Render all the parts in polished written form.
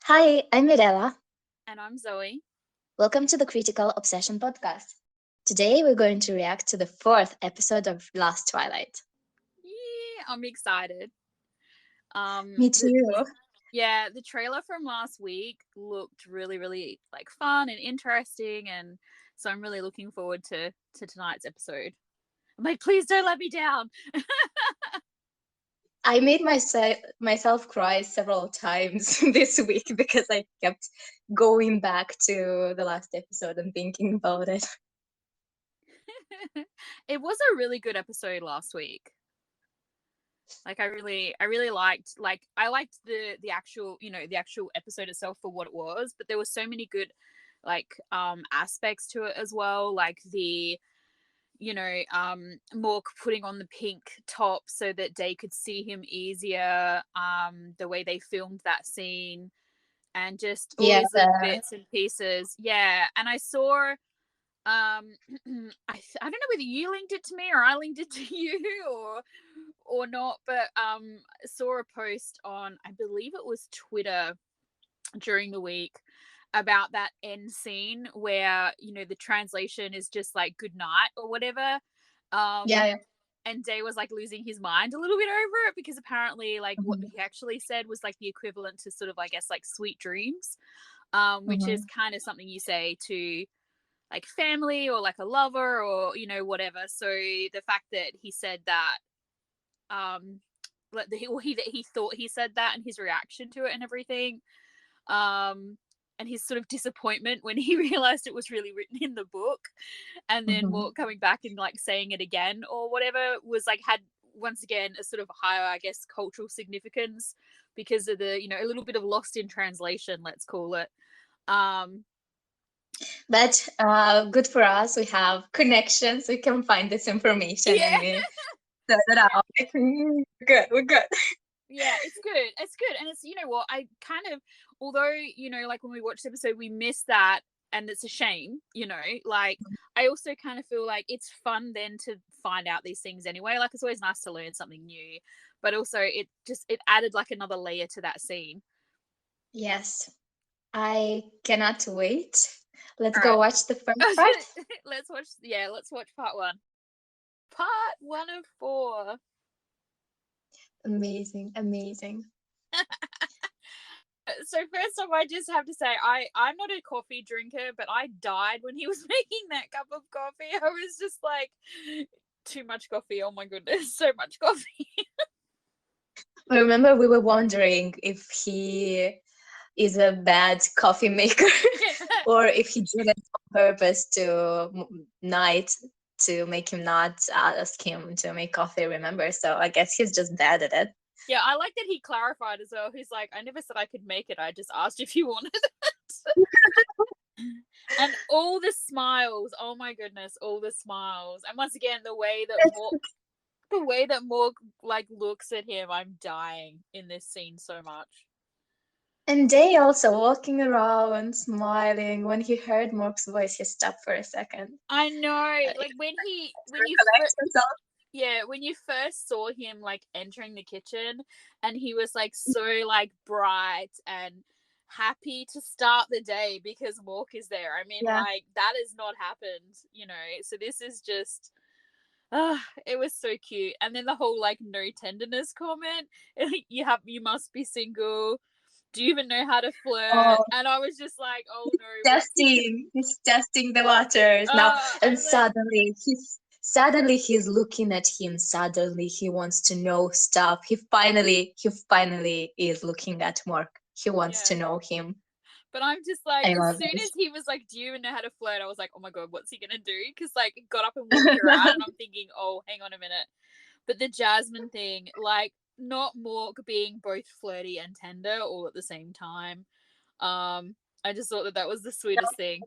Hi, I'm Mirella. And I'm Zoe. Welcome to the Critical Obsession podcast. Today we're going to react to the fourth episode of Last Twilight. Yeah, I'm excited. Um, Me the too. the trailer from last week looked really like fun and interesting, and so I'm really looking forward to tonight's episode. I'm like, please don't let me down. I made myself cry several times this week because I kept going back to the last episode and thinking about it. It was a really good episode last week. Like I really liked I liked the actual the actual episode itself for what it was, but there were so many good aspects to it as well, like the Mork putting on the pink top so that Day could see him easier, the way they filmed that scene, and just all Yeah, these little bits and pieces. Yeah, and I saw I don't know whether you linked it to me or I linked it to you or not, but saw a post on, I believe it was Twitter, during the week, about that end scene where the translation is just like good night or whatever. um yeah. and Day was like losing his mind a little bit over it, because apparently like what Mhm, he actually said was like the equivalent to sort of, I guess, like sweet dreams, which is mhm, kind of something you say to like family or like a lover or whatever. So the fact that he said that, um like he thought he said that, and his reaction to it and everything, um and his sort of disappointment when he realized it was really written in the book, and then mhm. more coming back and like saying it again or whatever, was like, had once again a sort of higher, I guess, cultural significance, because of the a little bit of lost in translation, let's call it. um But good for us. We have connections. We can find this information yeah. and we set it Yeah. out. Like, we're good. Yeah, it's good. It's good. And it's, what, I kind of, although, like when we watched the episode, we missed that, and it's a shame, like, I also kind of feel like it's fun then to find out these things anyway. Like, it's always nice to learn something new, but also it added like another layer to that scene. Yes. I cannot wait. Let's All go right. watch the first part. Let's watch part one. Part one of four. Amazing, amazing. So first off, I just have to say, I'm not a coffee drinker, but I died when he was making that cup of coffee. I was just like, too much coffee. Oh my goodness, so much coffee. I remember we were wondering if he is a bad coffee maker or if he did it on purpose to night to make him not ask him to make coffee, remember? So I guess he's just bad at it. Yeah, I like that he clarified as well. He's like, I never said I could make it. I just asked if you wanted it. And all the smiles. Oh my goodness, all the smiles. And once again, the way that Morg like looks at him, I'm dying in this scene so much. And they also walking around smiling. When he heard Mork's voice, he stopped for a second. I know, He like recollects himself. yeah, when you first saw him like entering the kitchen, and he was like so like bright and happy to start the day because Mork is there. I mean, Yeah. like, that has not happened, so this is just, it was so cute. And then the whole like no tenderness comment, you must be single. Do you even know how to flirt? Oh, And I was just like, oh no, what's he gonna? He's testing the waters now. And And then suddenly he's looking at him. Suddenly he wants to know stuff. He finally is looking at Mark. He wants yeah. to know him. But I'm just like, I as love soon this. as he was like, do you even know how to flirt? I was like, oh my God, what's he going to do? Because like, got up and walked around, and I'm thinking, oh, hang on a minute. But the Jasmine thing, like, not Mork being both flirty and tender all at the same time. I just thought that that was the sweetest thing.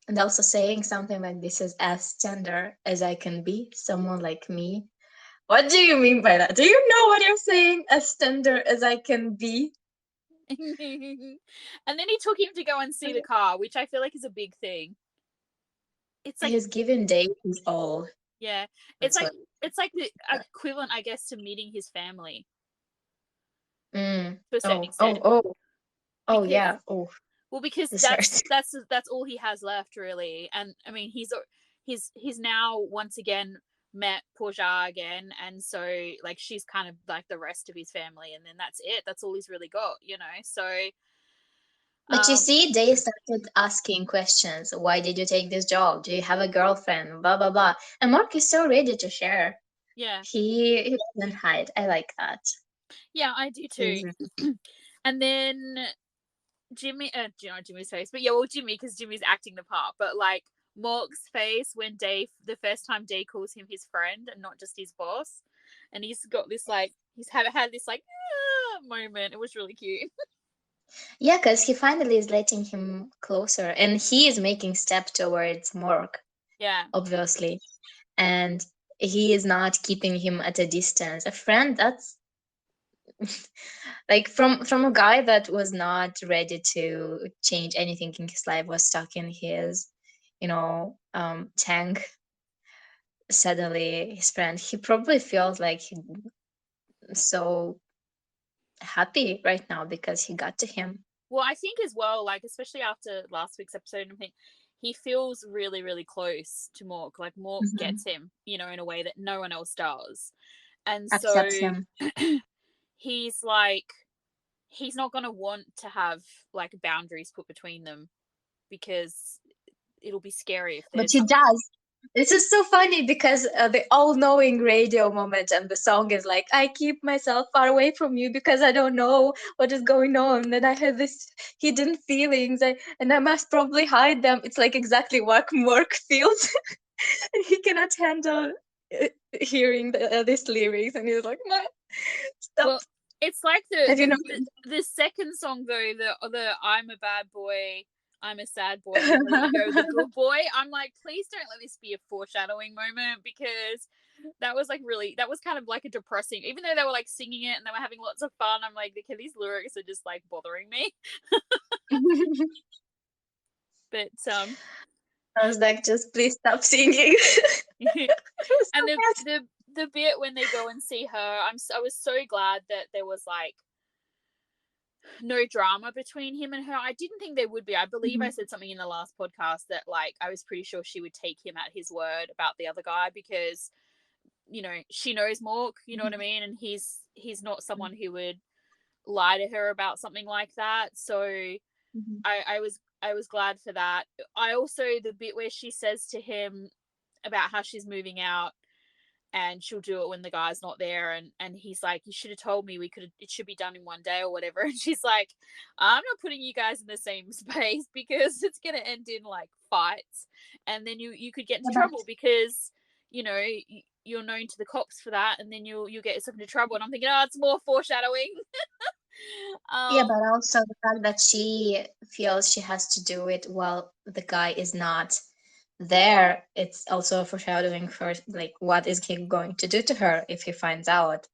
And also saying something like, this is as tender as I can be, someone like me. What do you mean by that? Do you know what you're saying? As tender as I can be? And then he took him to go and see the car, which I feel like is a big thing. It's like, He's given Dave his all. yeah, it's That's like what. it's like the equivalent, I guess, to meeting his family Mm. to a certain Oh, oh, extent. oh. Oh because yeah. Oh, because this that's hurts. that's all he has left, really. And I mean, he's now once again met Portia again, and so like she's kind of like the rest of his family, and then that's it. That's all he's really got, you know. So But you um see, they started asking questions. Why did you take this job? Do you have a girlfriend? Blah blah blah. And Mark is so ready to share. yeah, He doesn't hide. I like that. yeah, I do too. He's And then Jimmy, you know, Jimmy's face, but yeah, well, Jimmy, because Jimmy's acting the part, but like Mork's face when Dave, the first time Dave calls him his friend and not just his boss, and he's got this like, he's had this like moment. It was really cute. yeah, because he finally is letting him closer, and he is making step towards Mark, Yeah, obviously, and he is not keeping him at a distance. A friend, that's like from a guy that was not ready to change anything in his life, was stuck in his, tank. Suddenly, his friend, he probably feels like he so happy right now because he got to him. well, I think as well, like especially after last week's episode, I think he feels really, really close to Mork. Like Mork Mhm. gets him, you know, in a way that no one else does, and so Accepts him. he's like he's not going to want to have like boundaries put between them because it'll be scary if But there's he something. does. This is so funny because the all-knowing radio moment, and the song is like, "I keep myself far away from you because I don't know what is going on, and I have this hidden feelings, and I must probably hide them." It's like exactly what Mork feels, and he cannot handle hearing these lyrics, and he's like, "Man, stop." Well, it's like Have you the second song though, the I'm a bad boy, I'm a sad boy, and where you go the good boy. I'm like, please don't let this be a foreshadowing moment because that was like really, that was kind of like a depressing, even though they were like singing it and they were having lots of fun. I'm like, okay, these lyrics are just like bothering me. noticed? But I was like, just please stop singing. and So bad. the bit when they go and see her, I was so glad that there was like no drama between him and her. I didn't think there would be. I believe I Mhm. said something in the last podcast that like I was pretty sure she would take him at his word about the other guy because you know she knows Mork, you know what I Mhm. mean, and he's not someone who would lie to her about something like that. So Mhm. I was glad for that. I also the bit where she says to him about how she's moving out and she'll do it when the guy's not there, and he's like, you should have told me, we could, it should be done in one day or whatever, and she's like, I'm not putting you guys in the same space because it's going to end in like fights, and then you could get into Yeah, but trouble because you know you're known to the cops for that, and then you'll get yourself into trouble, and I'm thinking, oh, it's more foreshadowing. yeah, um but also the fact that she feels she has to do it while the guy is not there, it's also foreshadowing for like what is he going to do to her if he finds out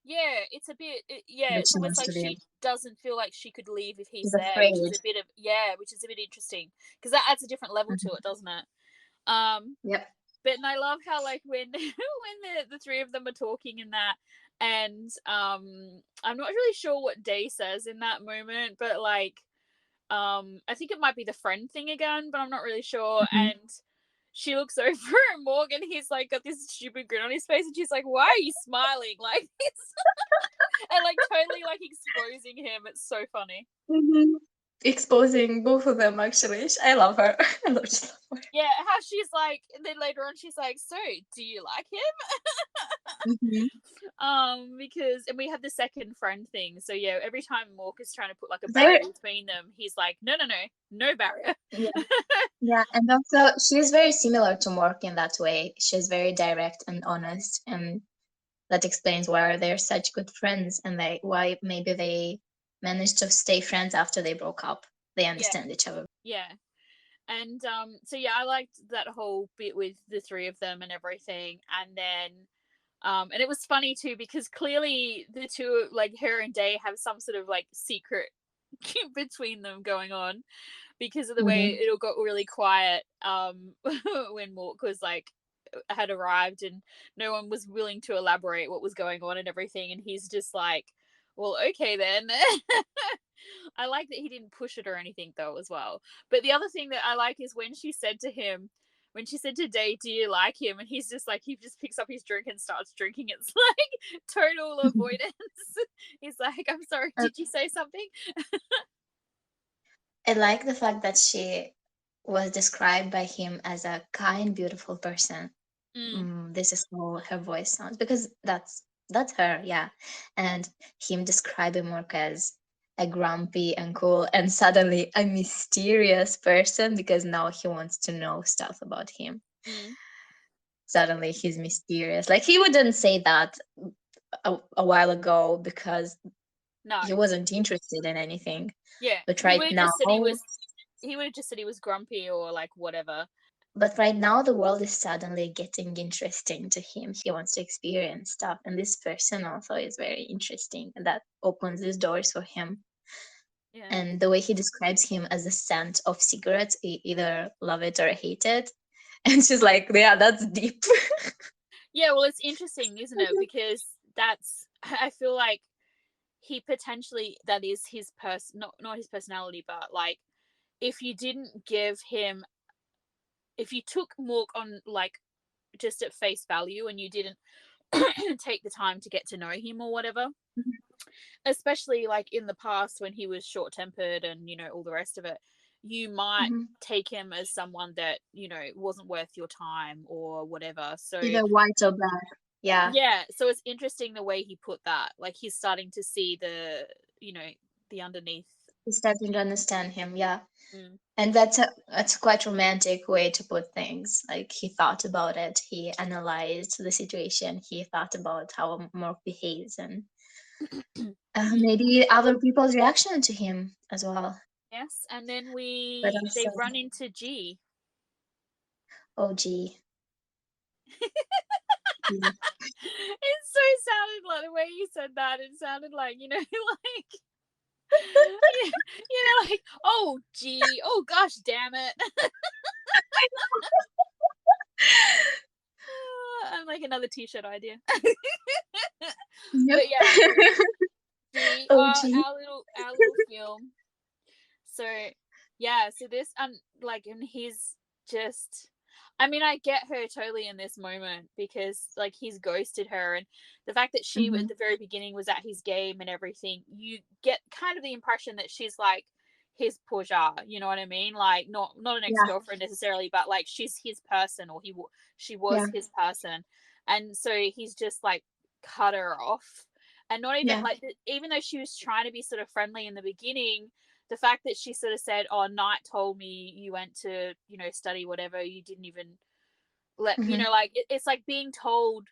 yeah, it's a bit yeah, that it's she almost wants like to leave. she doesn't feel like she could leave if he's She's there, which is afraid. a bit of yeah, which is a bit interesting because that adds a different level to Mhm. it, doesn't it? Um, Yep. but and I love how like when when the three of them are talking in that, and I'm not really sure what Day says in that moment, but like I think it might be the friend thing again, but I'm not really sure. Mhm. And she looks over at Morgan, he's like got this stupid grin on his face, and she's like, "Why are you smiling?" Like it's and like totally like exposing him. It's so funny. Mhm. Exposing both of them actually. I love her. I love just love her. Yeah, how she's like, and then later on she's like, "So, do you like him?" Mhm. Because and we had the second friend thing. So yeah, every time Mork is trying to put like a Very, barrier between them, he's like, "No, no, no, no barrier." yeah, yeah, and also she's very similar to Mork in that way. She's very direct and honest, and that explains why they're such good friends, and why maybe they managed to stay friends after they broke up. They Yeah, understand each other. yeah. And so yeah, I liked that whole bit with the three of them and everything. And then and it was funny too because clearly the two, like her and Day, have some sort of like secret between them going on because of the way Hmm. it all got really quiet when Mork was like had arrived and no one was willing to elaborate what was going on and everything, and he's just like well, okay then. I like that he didn't push it or anything though as well. But the other thing that I like is when she said to him, when she said to Day, "Do you like him?" and he's just like, he just picks up his drink and starts drinking. It's like total avoidance. He's like, "I'm sorry, Uh, did you say something?" I like the fact that she was described by him as a kind, beautiful person. Mm. This is how her voice sounds because that's her, yeah. And him describing Mork as a grumpy and cool and suddenly a mysterious person because now he wants to know stuff about him. Mm. Suddenly he's mysterious. Like he wouldn't say that a while ago because No. he wasn't interested in anything. Yeah. But He right would have now, just said he would have just said he was grumpy or like whatever. the world is suddenly getting interesting to him. He wants to experience stuff, and this person also is very interesting, and that opens these doors for him. Yeah. And the way he describes him as a scent of cigarettes, he either love it or hate it. And she's like, yeah, that's deep. Yeah, well, it's interesting, isn't it? Because that's, I feel like he potentially, that is his not his personality, but like if you didn't give him, if you took Mork on like just at face value and you didn't take the time to get to know him or whatever, especially like in the past when he was short tempered and, all the rest of it, you might Mhm. take him as someone that, wasn't worth your time or whatever. So, Either white or black. Yeah, yeah. So it's interesting the way he put that. Like he's starting to see you know, the underneath. he's starting to understand him. Yeah. Mm. And that's quite romantic way to put things. Like he thought about it, he analyzed the situation, he thought about how Mork behaves, and Mm. maybe other people's reaction to him as well. Yes. And then But they also, run into G. oh gee, yeah. It so sounded like the way you said that. It sounded like, like, like, oh, gee, oh, gosh, damn it. I'm like another t-shirt idea. Yep. But yeah, the Oh gee. our little film. So yeah, so this like, and he's just, I mean, I get her totally in this moment because like he's ghosted her, and the fact that she at Hmm. the very beginning was at his game and everything, you get kind of the impression that she's like his Pooja, you know what I mean? Like not an ex Yeah, girlfriend necessarily, but like she's his person, or she was yeah, his person, and so he's just like cut her off, and not even yeah. like even though she was trying to be sort of friendly in the beginning, the fact that she sort of said, "Oh, Knight told me you went to, study whatever. You didn't even let, Hmm. like it's like being told,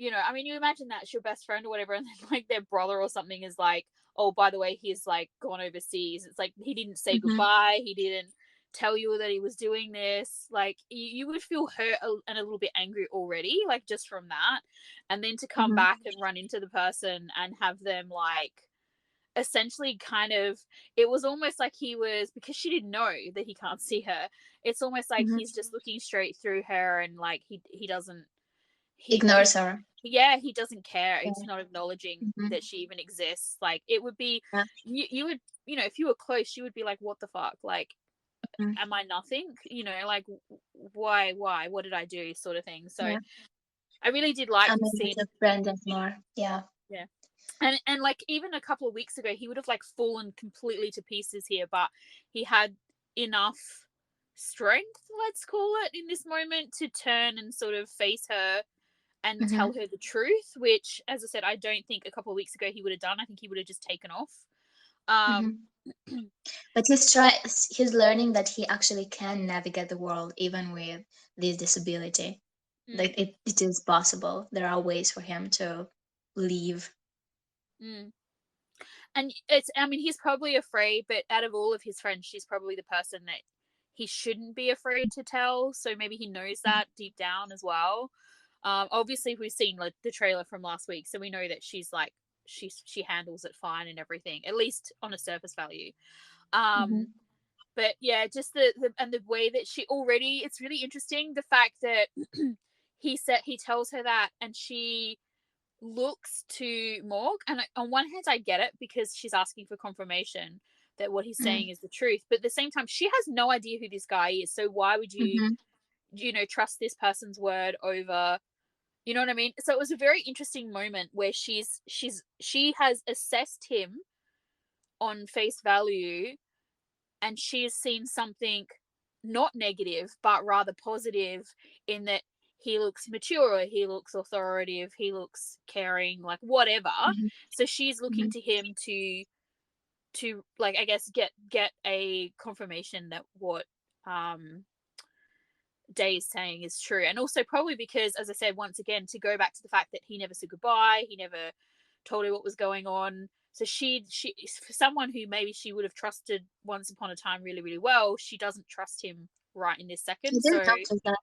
I mean, you imagine that's your best friend or whatever, and then like their brother or something is like, oh, by the way, he's like gone overseas. It's like he didn't say Hmm. goodbye. He didn't tell you that he was doing this. Like you would feel hurt and a little bit angry already, like just from that, and then to come Hmm. back and run into the person and have them like essentially kind of, it was almost like he was, because she didn't know that he can't see her, it's almost like Hmm. he's just looking straight through her, and like he doesn't, he Ignores her. yeah, he doesn't care. Yeah. He's not acknowledging Hmm. that she even exists. Like it would be, Yeah. you would, if you were close, you would be like, what the fuck, like Hmm. am I nothing, like why what did I do, sort of thing. So Yeah. I really did like I'm not seeing. a friend anymore. Yeah. Yeah. And like even a couple of weeks ago he would have like fallen completely to pieces here, but he had enough strength, let's call it, in this moment to turn and sort of face her and Hmm. tell her the truth, which, as I said, I don't think a couple of weeks ago he would have done. I think he would have just taken off. Hmm. um But he's learning that he actually can navigate the world even with this disability. mm, Like it is possible. There are ways for him to leave. mm. And it's, I mean, he's probably afraid, but out of all of his friends, she's probably the person that he shouldn't be afraid to tell. So maybe he knows that deep down as well. Obviously we've seen like the trailer from last week, so we know that she's like, she handles it fine and everything, at least on a surface value. Hmm. um but yeah, just the and the way that she already, it's really interesting the fact that he tells her that, and she looks to Morg, and on one hand I get it because she's asking for confirmation that what he's saying is the truth, but at the same time she has no idea who this guy is, so why would you trust this person's word over, you know what I mean? So it was a very interesting moment where she has assessed him on face value, and she has seen something not negative but rather positive, in that he looks mature, he looks authoritative, he looks caring, like whatever. So she's looking to him to like, I guess, get a confirmation that what Day is saying is true. And also probably because, as I said, once again, to go back to the fact that he never said goodbye, he never told her what was going on. So she for someone who maybe she would have trusted once upon a time really, really well, she doesn't trust him right in this second. I didn't So notice that.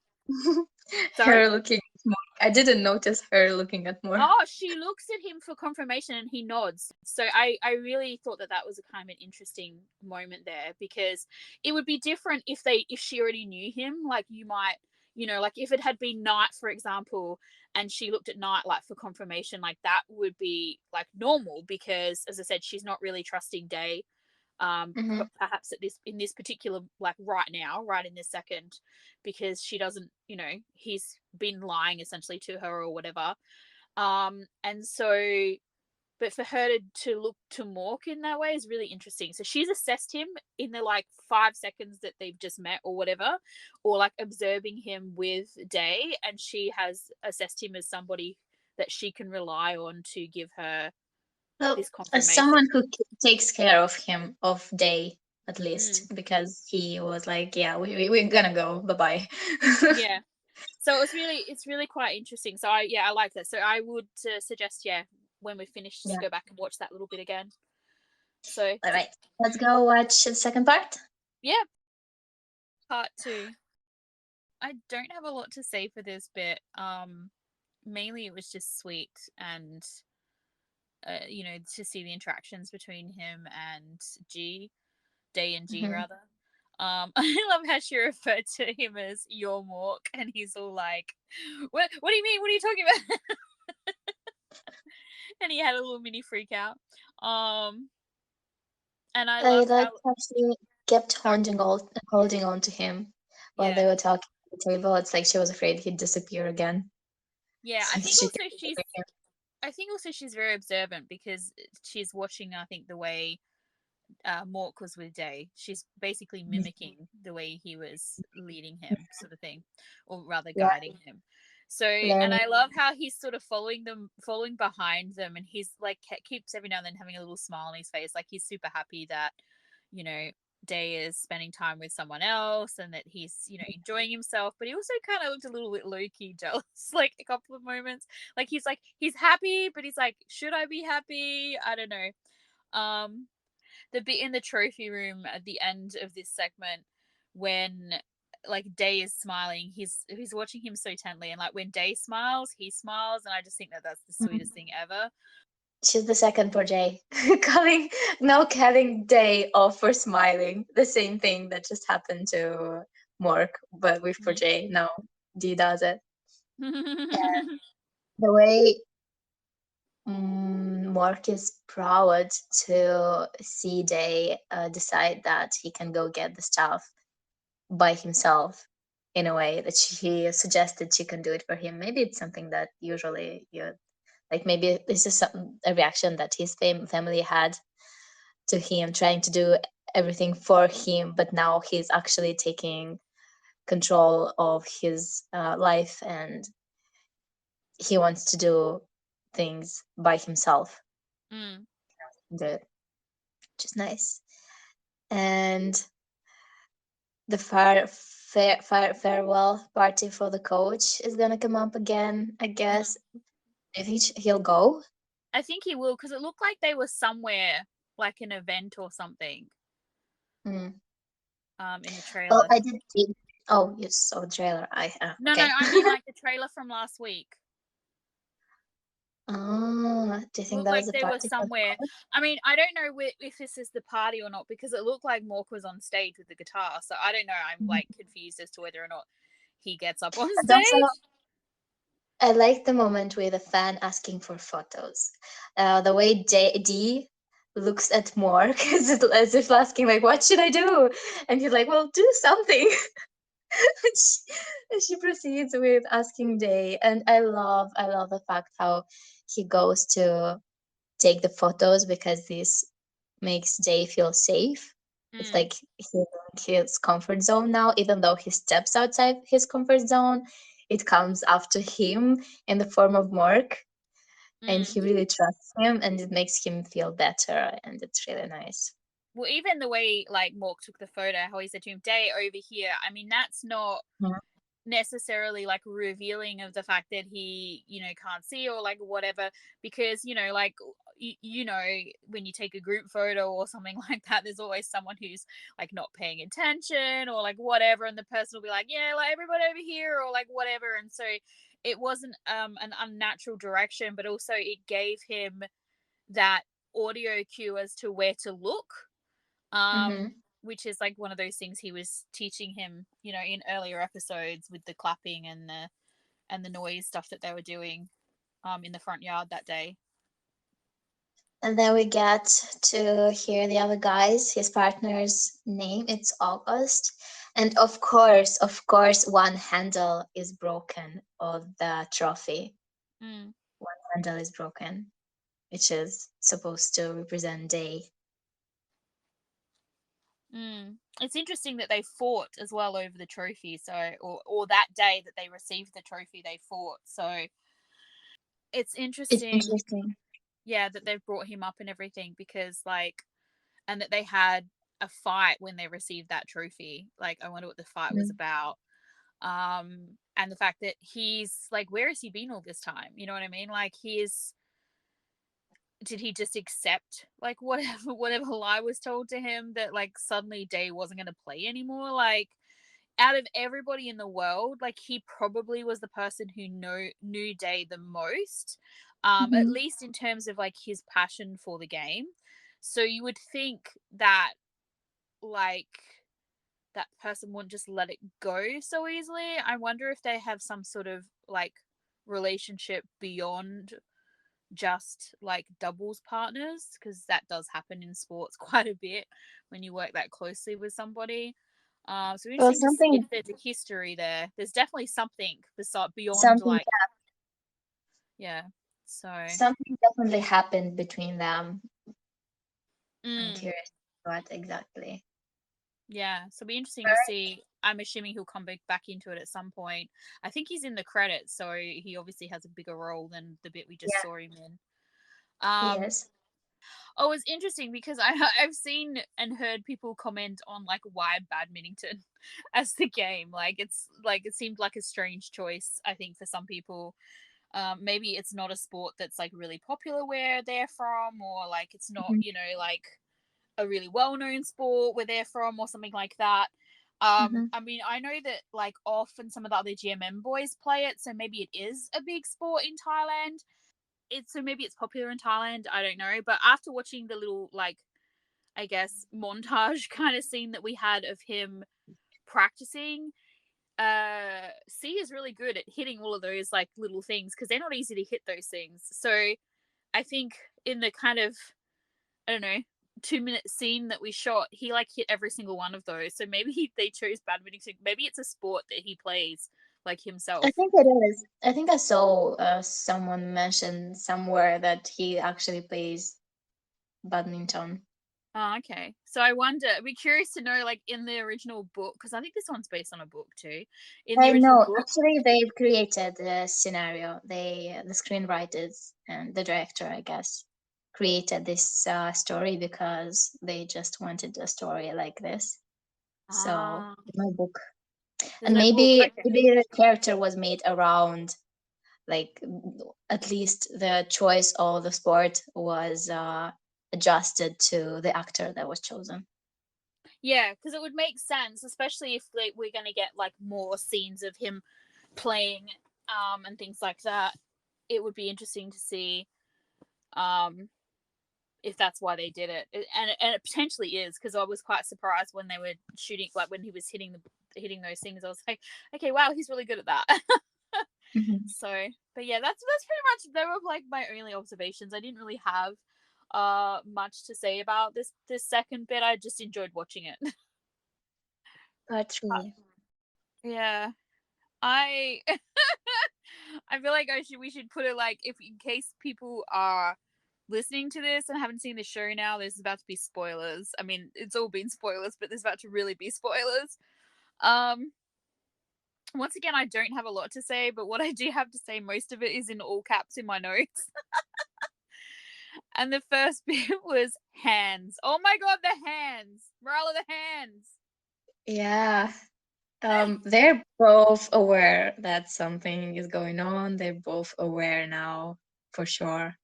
sorry? Her looking at Mork. I didn't notice her looking at Mork. Oh, she looks at him for confirmation and he nods. So I really thought that was a kind of an interesting moment there, because it would be different if she already knew him. Like, you might, like if it had been Night, for example, and she looked at Night like for confirmation, like that would be like normal, because as I said, she's not really trusting Day. Perhaps in this particular, like right now, right in this second, because she doesn't, he's been lying essentially to her or whatever. And so, but for her to look to Mork in that way is really interesting. So she's assessed him in the like 5 seconds that they've just met or whatever, or like observing him with Day, and she has assessed him as somebody that she can rely on to give her this confirmation. As someone who takes care of him, of Day, at least, because he was like, yeah, we're gonna go, bye-bye. Yeah. So it's really quite interesting. So I like that. So I would suggest, when we finish, just go back and watch that little bit again. So all right, let's go watch the second part. Yeah. Part 2. I don't have a lot to say for this bit. Mainly it was just sweet, and to see the interactions between him and Day and G rather. I love how she referred to him as your Mork, and he's all like, what do you mean? What are you talking about? And he had a little mini freak out. And I love how she kept holding on to him while they were talking at the table. It's like she was afraid he'd disappear again. Yeah, I think also she's very observant, because she's watching, I think, the way Mork was with Day. She's basically mimicking the way he was leading him, sort of thing, or rather guiding him. So, and I love how he's sort of following behind them, and he's like keeps every now and then having a little smile on his face, like he's super happy that Day is spending time with someone else, and that he's enjoying himself. But he also kind of looked a little bit low-key jealous, like a couple of moments. Like he's happy, but he's like, should I be happy? I don't know. The bit in the trophy room at the end of this segment, when like Day is smiling, he's watching him so intently, and like when Day smiles, he smiles, and I just think that that's the sweetest thing ever. She's the second for Jay. Calling Day off for smiling. The same thing that just happened to Mork, but with for Jay. Now Dee does it. The way Mork is proud to see Day decide that he can go get the stuff by himself, in a way that she suggested she can do it for him. Maybe it's something that usually like, maybe this is a reaction that his family had to him, trying to do everything for him, but now he's actually taking control of his life, and he wants to do things by himself. Good, which is nice. And the farewell party for the coach is gonna come up again, I guess. I think he'll go. I think he will, because it looked like they were somewhere, like an event or something. In the trailer. Oh, I did see. Oh, you saw the trailer. No, okay. I mean like the trailer from last week. Oh, do you think Looked that like was a they party? were somewhere. I mean, I don't know if this is the party or not, because it looked like Mork was on stage with the guitar. So I don't know. I'm like confused as to whether or not he gets up on stage. I like the moment with a fan asking for photos. The way D looks at Mork as if asking, like, what should I do? And he's like, well, do something. she proceeds with asking Day. And I love the fact how he goes to take the photos because this makes Day feel safe. It's Mm, like he's in his comfort zone now, even though he steps outside his comfort zone, it comes after him in the form of Mark, and mm. he really trusts him, and it makes him feel better, and it's really nice. Well, even the way like Mork took the photo, how he said to him, "Day over here." I mean, that's not Mhm. necessarily like revealing of the fact that he can't see or like whatever, because like when you take a group photo or something like that, there's always someone who's like not paying attention or like whatever, and the person will be like, yeah, like everybody over here or like whatever. And so it wasn't an unnatural direction, but also it gave him that audio cue as to where to look, Mhm. which is like one of those things he was teaching him, in earlier episodes with the clapping and the noise stuff that they were doing in the front yard that day. And then we get to hear the other guys, his partner's name. It's August. And of course, one handle is broken of the trophy. Mm, One handle is broken, which is supposed to represent Day. mm. It's interesting that they fought as well over the trophy, so or that day that they received the trophy, they fought. So it's It's interesting, interesting. yeah, that they've brought him up and everything, because like, and that they had a fight when they received that trophy. Like, I wonder what the fight was Mm. about. And the fact that he's like, where has he been all this time? You know what I mean? Like, did he just accept like whatever lie was told to him, that like suddenly Day wasn't going to play anymore? Like, out of everybody in the world, like he probably was the person who knew Day the most, at Mhm. least in terms of like his passion for the game. So you would think that like that person wouldn't just let it go so easily. I wonder if they have some sort of like relationship beyond just like doubles partners, because that does happen in sports quite a bit when you work that closely with somebody. So Well, interesting to see if something, there's a history there. There's definitely something beside beyond something, like, yeah. So something definitely happened between them. I'm mm, curious what exactly. yeah, so it'll be interesting to Alright. see. I'm assuming he'll come back into it at some point. I think he's in the credits, so he obviously has a bigger role than the bit we just Yeah, saw him in. he Um, is. oh, it's interesting because I've seen and heard people comment on like why badminton as the game. Like, it's like it seemed like a strange choice, I think, for some people. Maybe it's not a sport that's like really popular where they're from, or like it's not, Mhm. like a really well known sport where they're from, or something like that. Mhm. I mean, I know that like Off and some of the other GMM boys play it, so maybe it is a big sport in Thailand. So maybe it's popular in Thailand. I don't know. But after watching the little like, I guess, montage kind of scene that we had of him practicing, C is really good at hitting all of those like little things, because they're not easy to hit those things. So I think in the kind of, I don't know, 2 minute scene that we shot, he like hit every single one of those. So maybe they chose badminton. Maybe it's a sport that he plays like I himself. think it is. I think I saw someone mention somewhere that he actually plays badminton. Oh, okay. So I wonder, I'd be curious to know, like, in the original book, because I think this one's based on a book too. In the I original know. book, Actually, they've created the scenario. The screenwriters and the director, I guess, created this story because they just wanted a story like this. So ah, no book, there's and no book. Okay. maybe the character was made around, like, at least the choice of the sport was adjusted to the actor that was chosen. Yeah, because it would make sense, especially if like we're gonna get like more scenes of him playing, and things like that. It would be interesting to see, um, if that's why they did it, and it potentially is, because I was quite surprised when they were shooting, like when he was hitting those things. I was like, okay, wow, he's really good at that. Mhm. So, but yeah, that's pretty much, they were like my only observations. I didn't really have much to say about this second bit. I just enjoyed watching it. That's me. Yeah. I I feel like we should put it like, if in case people are listening to this and haven't seen the show now, there's about to be spoilers. I mean, it's all been spoilers, but there's about to really be spoilers. Um Once again, I don't have a lot to say, but what I do have to say, most of it is in all caps in my notes. And the first bit was hands. Oh my god, the hands. Morale of the hands. Yeah. They're both aware that something is going on. They're both aware now, for sure.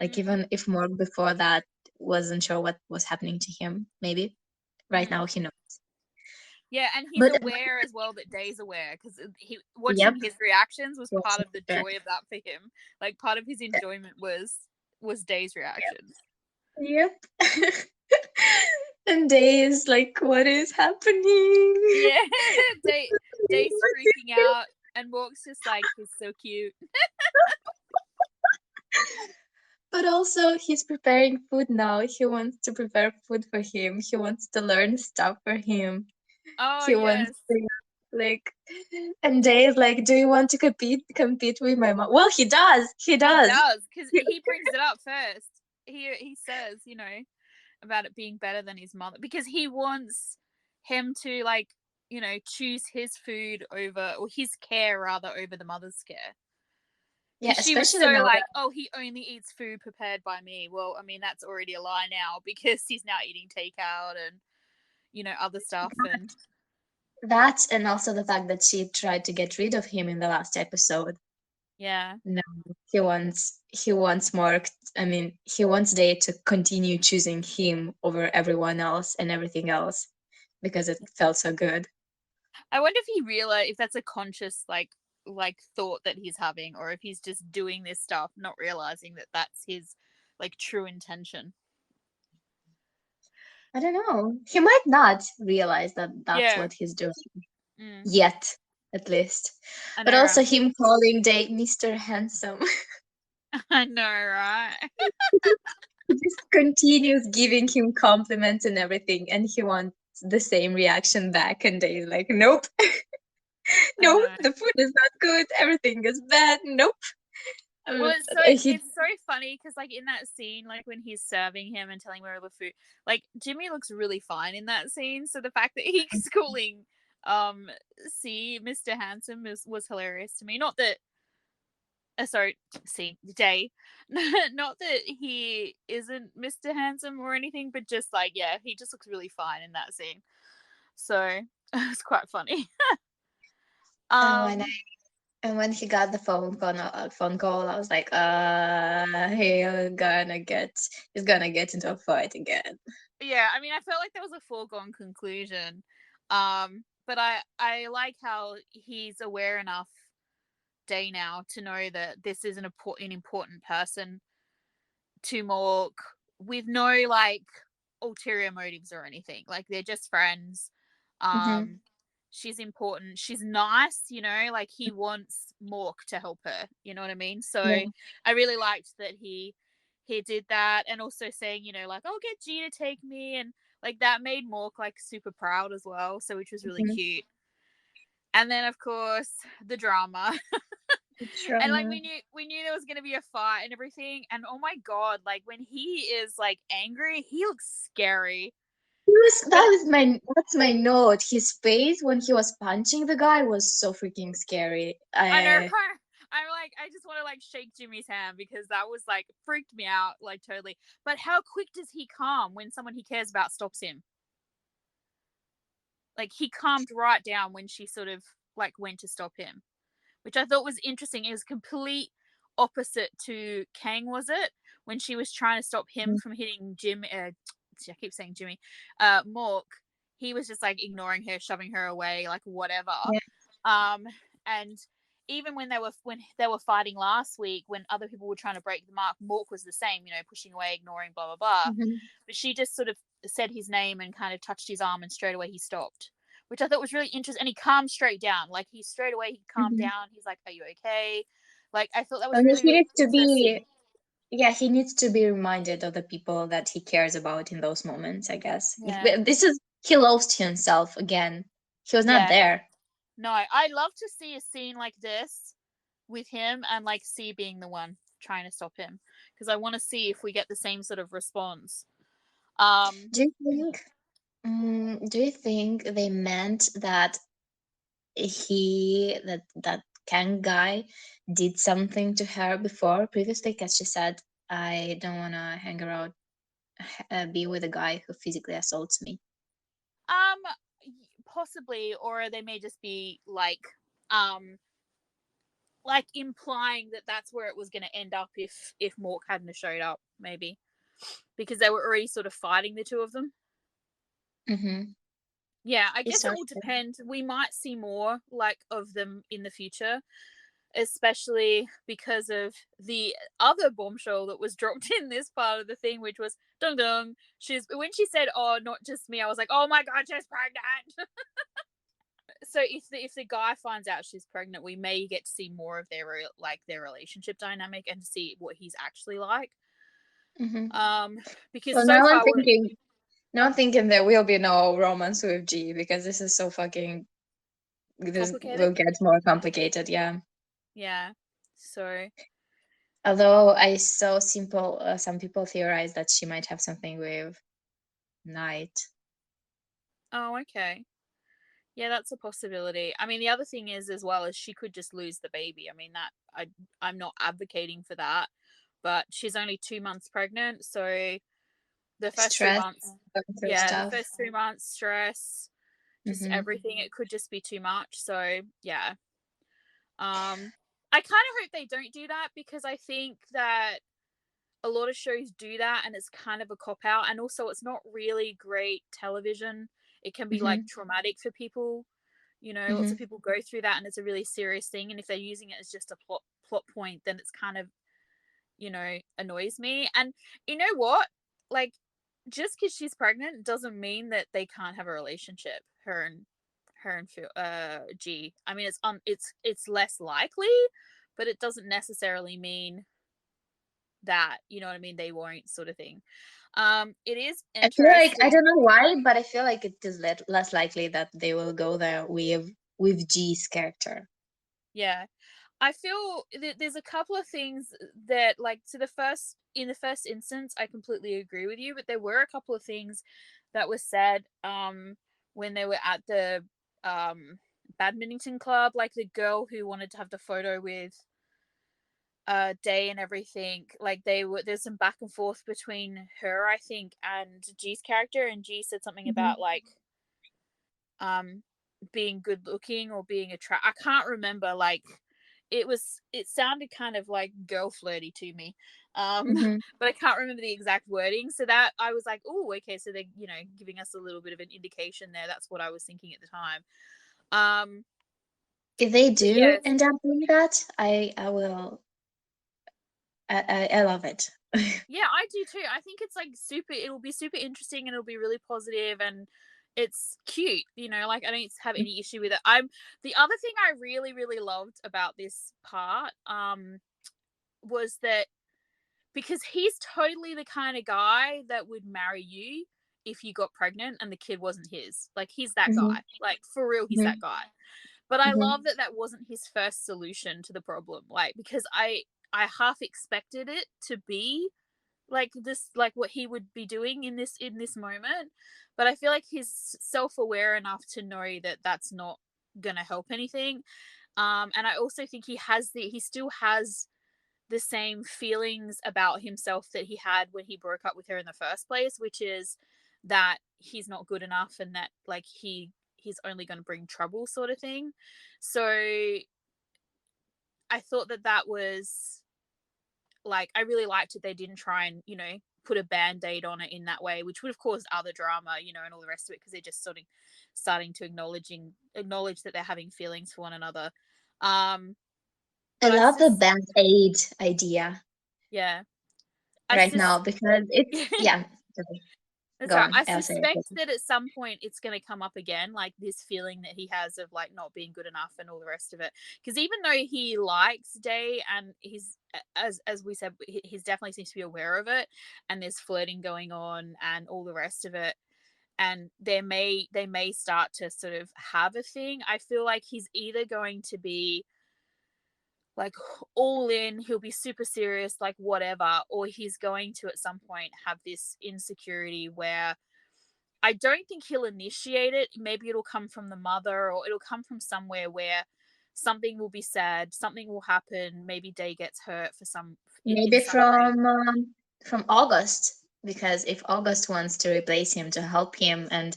Like, Mm, even if Morg before that wasn't sure what was happening to him, maybe right mm. now he knows. Yeah, and he's But aware as well that Day's aware, because he yep, watching his reactions was part watching of the that. joy of that for him. Like, part of his enjoyment was Day's reactions. Yep. And Day is like, what is happening? Yeah, Day's freaking out, and Mork's just like, he's so cute. But also, he's preparing food now. He wants to prepare food for him. He wants to learn stuff for him. Oh He wants yes, to, like, and Jay is like, "Do you want to compete with my mom?" Well, he does. He he does. does, because he brings it up first. He says, about it being better than his mother, because he wants him to, like, choose his food over, or his care rather, over the mother's care. Yeah, Because she was especially so now like, that oh, he only eats food prepared by me. Well, I mean, that's already a lie now, because he's now eating takeout and other stuff. And that, and also the fact that she tried to get rid of him in the last episode. yeah, No, he wants more. I mean, he wants Day to continue choosing him over everyone else and everything else because it felt so good. I wonder if he realized, if that's a conscious, like thought that he's having, or if he's just doing this stuff not realizing that that's his, like, true intention. I don't know. He might not realize that that's Yeah. what he's doing Mm, yet, at least. I But know, also right? him calling Day Mr. Handsome. I know, right? He just continues giving him compliments and everything, and he wants the same reaction back. And Day's like, nope, I no, know. the food is not good. Everything is bad. Nope. Well, Um, he, it's so funny, because, like, in that scene, like when he's serving him and telling him where all the food, like, Jimmy looks really fine in that scene. So the fact that he's calling see Mr. Handsome was hilarious to me. Not that sorry, see Day, not that he isn't Mr. Handsome or anything, but just like, yeah, he just looks really fine in that scene. So it's quite funny. and when I, um and when he got the phone call, I was like, he's gonna get into a fight again. yeah, I mean, I felt like there was a foregone conclusion. But I like how he's aware enough, Day, now to know that this is an important person to Mork, with no, like, ulterior motives or anything. Like, they're just friends. Mm-hmm. Um she's important. She's nice, like, he wants Mork to help her, you know what I mean? So Yeah. I really liked that he did that, and also saying, like, I'll get G to take me, and like that made Mork, like, super proud as well, so which was really Mm-hmm. cute. And then, of course, the drama. And like, Drama. we knew there was gonna be a fight and everything, and oh my god, like, when he is, like, angry, he looks scary. But That's my note. His face when he was punching the guy was so freaking scary. I know, I'm like, I just want to, like, shake Jimmy's hand, because that was, like, freaked me out, like, totally. But how quick does he calm when someone he cares about stops him? Like, he calmed right down when she sort of, like, went to stop him, which I thought was interesting. It was complete opposite to Kang, was it? When she was trying to stop him from hitting Jim. I keep saying Jimmy. Mork. He was just, like, ignoring her, shoving her away, like, whatever. Yeah. Um, and even when they were fighting last week, when other people were trying to break the mark, Mork was the same, pushing away, ignoring, blah blah blah. Mhm. But she just sort of said his name and kind of touched his arm, and straight away he stopped. which I thought was really interesting. And he calmed straight down. Like he straight away he calmed Mhm. down. He's like, "Are you okay?" Like I thought that was I mean, really he really needs to interesting. be, yeah, he needs to be reminded of the people that he cares about in those moments, I guess. Yeah, But this is, he lost himself again. He was not yeah. there. No, I love to see a scene like this with him and like C being the one trying to stop him because I want to see if we get the same sort of response. Um, Do you think, do you think they meant that that Kang guy did something to her before previously? Because she said, "I don't want to hang around, be with a guy who physically assaults me." um, possibly, or they may just be like implying that that's where it was going to end up if Mork hadn't showed up, maybe because they were already sort of fighting the two of them. Mm-hmm. Yeah, I It's guess it hard. will depend. We might see more like of them in the future, especially because of the other bombshell that was dropped in this part of the thing, which was dung dung. She's when she said, "Oh, not just me," I was like, "Oh my god, she's pregnant." So if the guy finds out she's pregnant, we may get to see more of their relationship dynamic and to see what he's actually like. Mm-hmm. Um, because Well, so far we're now I'm thinking there will be no romance with G because this is so fucking. This complicated. will get more complicated. Yeah. Yeah. So Although I saw some people theorize that she might have something with Night. oh okay. Yeah, that's a possibility. I mean, the other thing is as well is she could just lose the baby. I mean that I'm not advocating for that, but she's only 2 months pregnant, so the first three Stress, months, going through yeah, the stuff. first 3 months stress, just Mm-hmm. everything. It could just be too much. So yeah, I kind of hope they don't do that because I think that a lot of shows do that and it's kind of a cop out, and also it's not really great television. It can be like Mm-hmm. traumatic for people. Lots Mm-hmm. of people go through that and it's a really serious thing, and if they're using it as just a plot point, then it's kind of annoys me. And you know what? Like, just because she's pregnant doesn't mean that they can't have a relationship. Her and G. I mean, it's less likely, but it doesn't necessarily mean that what I mean. They won't, sort of thing. It is I feel like, I interesting. don't know why, but I feel like it is less likely that they will go there with G's character. Yeah, I feel that there's a couple of things that, like, in the first instance, I completely agree with you, but there were a couple of things that were said when they were at the badminton club, like the girl who wanted to have the photo with Day and everything. Like there's some back and forth between her, I think, and G's character, and G said something Mm-hmm. about like um being good looking or being I can't remember. Like it sounded kind of like girl flirty to me. Mm-hmm. But I can't remember the exact wording, so that I was like, oh, okay, so they're giving us a little bit of an indication there. That's what I was thinking at the time. um If they but do yes, end up doing that, I will. I love it. yeah, I do too. I think it's like it'll be super interesting and it'll be really positive, and it's cute, like I don't have any issue with it. The other thing I really, really loved about this part was that because he's totally the kind of guy that would marry you if you got pregnant and the kid wasn't his. Like he's that Mm-hmm. guy. Like for real, he's Mm-hmm. that guy. But I Mm-hmm. love that that wasn't his first solution to the problem. Like because I half expected it to be like this, like what he would be doing in this moment, but I feel like he's self-aware enough to know that that's not gonna help anything. And I also think he still has the same feelings about himself that he had when he broke up with her in the first place, which is that he's not good enough and that like he's only going to bring trouble, sort of thing. So I thought that was like, I really liked it they didn't try and put a band-aid on it in that way, which would have caused other drama, and all the rest of it, because they're just sort of starting to acknowledge that they're having feelings for one another. um I but I love the just band-aid idea yeah, I right now just because it's, yeah. Sorry. That's Go right. on, I Elsa. suspect that at some point it's going to come up again, like this feeling that he has of like not being good enough and all the rest of it. Because even though he likes Day and he's, as we said, he's definitely seems to be aware of it, and there's flirting going on and all the rest of it, and they may start to sort of have a thing. I feel like he's either going to be like all in, he'll be super serious, like whatever, or he's going to at some point have this insecurity where I don't think he'll initiate it. Maybe it'll come from the mother, or it'll come from somewhere where something will be said, something will happen. Maybe Day gets hurt for in Maybe some way. from August, because if August wants to replace him to help him, and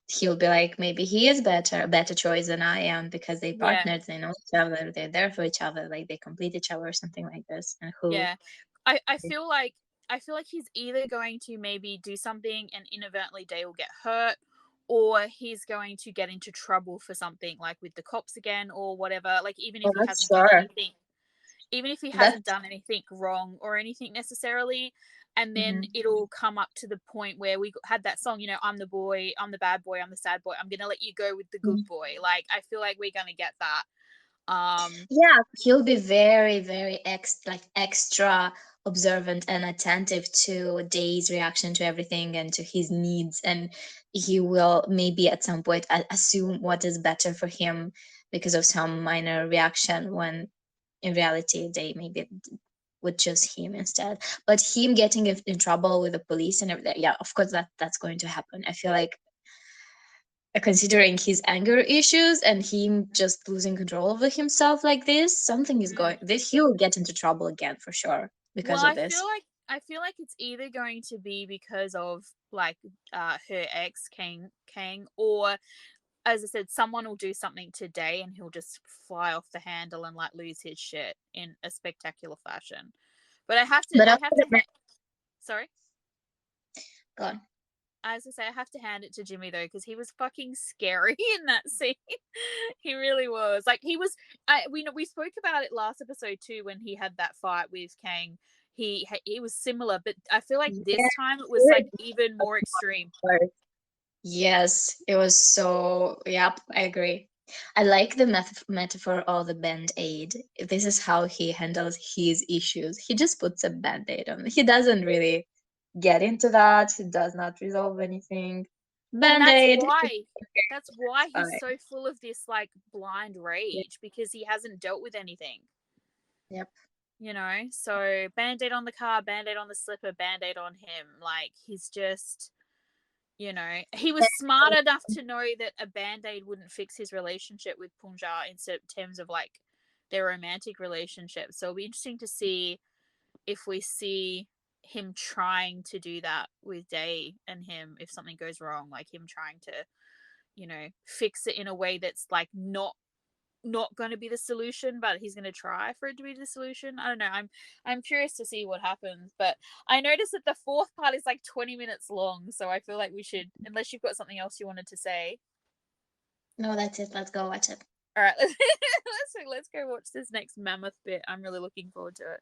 he'll be like, maybe he is a better choice than I am, because they Yeah, partners, they know each other, they're there for each other, like they complete each other or something like this. And who? yeah. I feel like he's either going to maybe do something and inadvertently Day will get hurt, or he's going to get into trouble for something like with the cops again or whatever. Like even if Oh, he that's hasn't done sure. anything, even if he hasn't That's done anything wrong or anything necessarily, and then mhm. it'll come up to the point where we had that song, I'm the boy, I'm the bad boy, I'm the sad boy, I'm gonna let you go with the good boy. Like I feel like we're gonna get that. Yeah, he'll be very, very extra observant and attentive to Day's reaction to everything and to his needs, and he will maybe at some point assume what is better for him because of some minor reaction, when in reality they maybe would choose him instead. But him getting in trouble with the police and everything, yeah, of course that's going to happen. I feel like, considering his anger issues and him just losing control over himself like this, something is mm, going that he'll get into trouble again for sure well, because of I feel this. like I feel like it's either going to be because of like her ex Kang, or as I said, someone will do something today and he'll just fly off the handle and like lose his shit in a spectacular fashion. But I have to But I after have to the sorry. God, As I say, I have to hand it to Jimmy though, because he was fucking scary in that scene. He really was. Like he was. We spoke about it last episode too when he had that fight with Kang. He was similar, but I feel like yeah, this time it was like even more extreme. yes, it was so. Yep, I agree. I like the metaphor of the band-aid. This is how he handles his issues. He just puts a band-aid on. He doesn't really get into that. He does not resolve anything. And that's Band-aid. why he's Fine. so full of this like blind rage, because he hasn't dealt with anything. Yep. So band-aid on the car, band-aid on the slipper, band-aid on him. Like he's just, he was smart enough to know that a band-aid wouldn't fix his relationship with Punja in terms of like their romantic relationship. So it'll be interesting to see if we see him trying to do that with Day and him, if something goes wrong, like him trying to, fix it in a way that's like not going to be the solution, but he's going to try for it to be the solution. I don't know. I'm curious to see what happens, but I noticed that the fourth part is like 20 minutes long, so I feel like we should, unless you've got something else you wanted to say. No, that's it. Let's go watch it. All right, let's go watch this next mammoth bit. I'm really looking forward to it.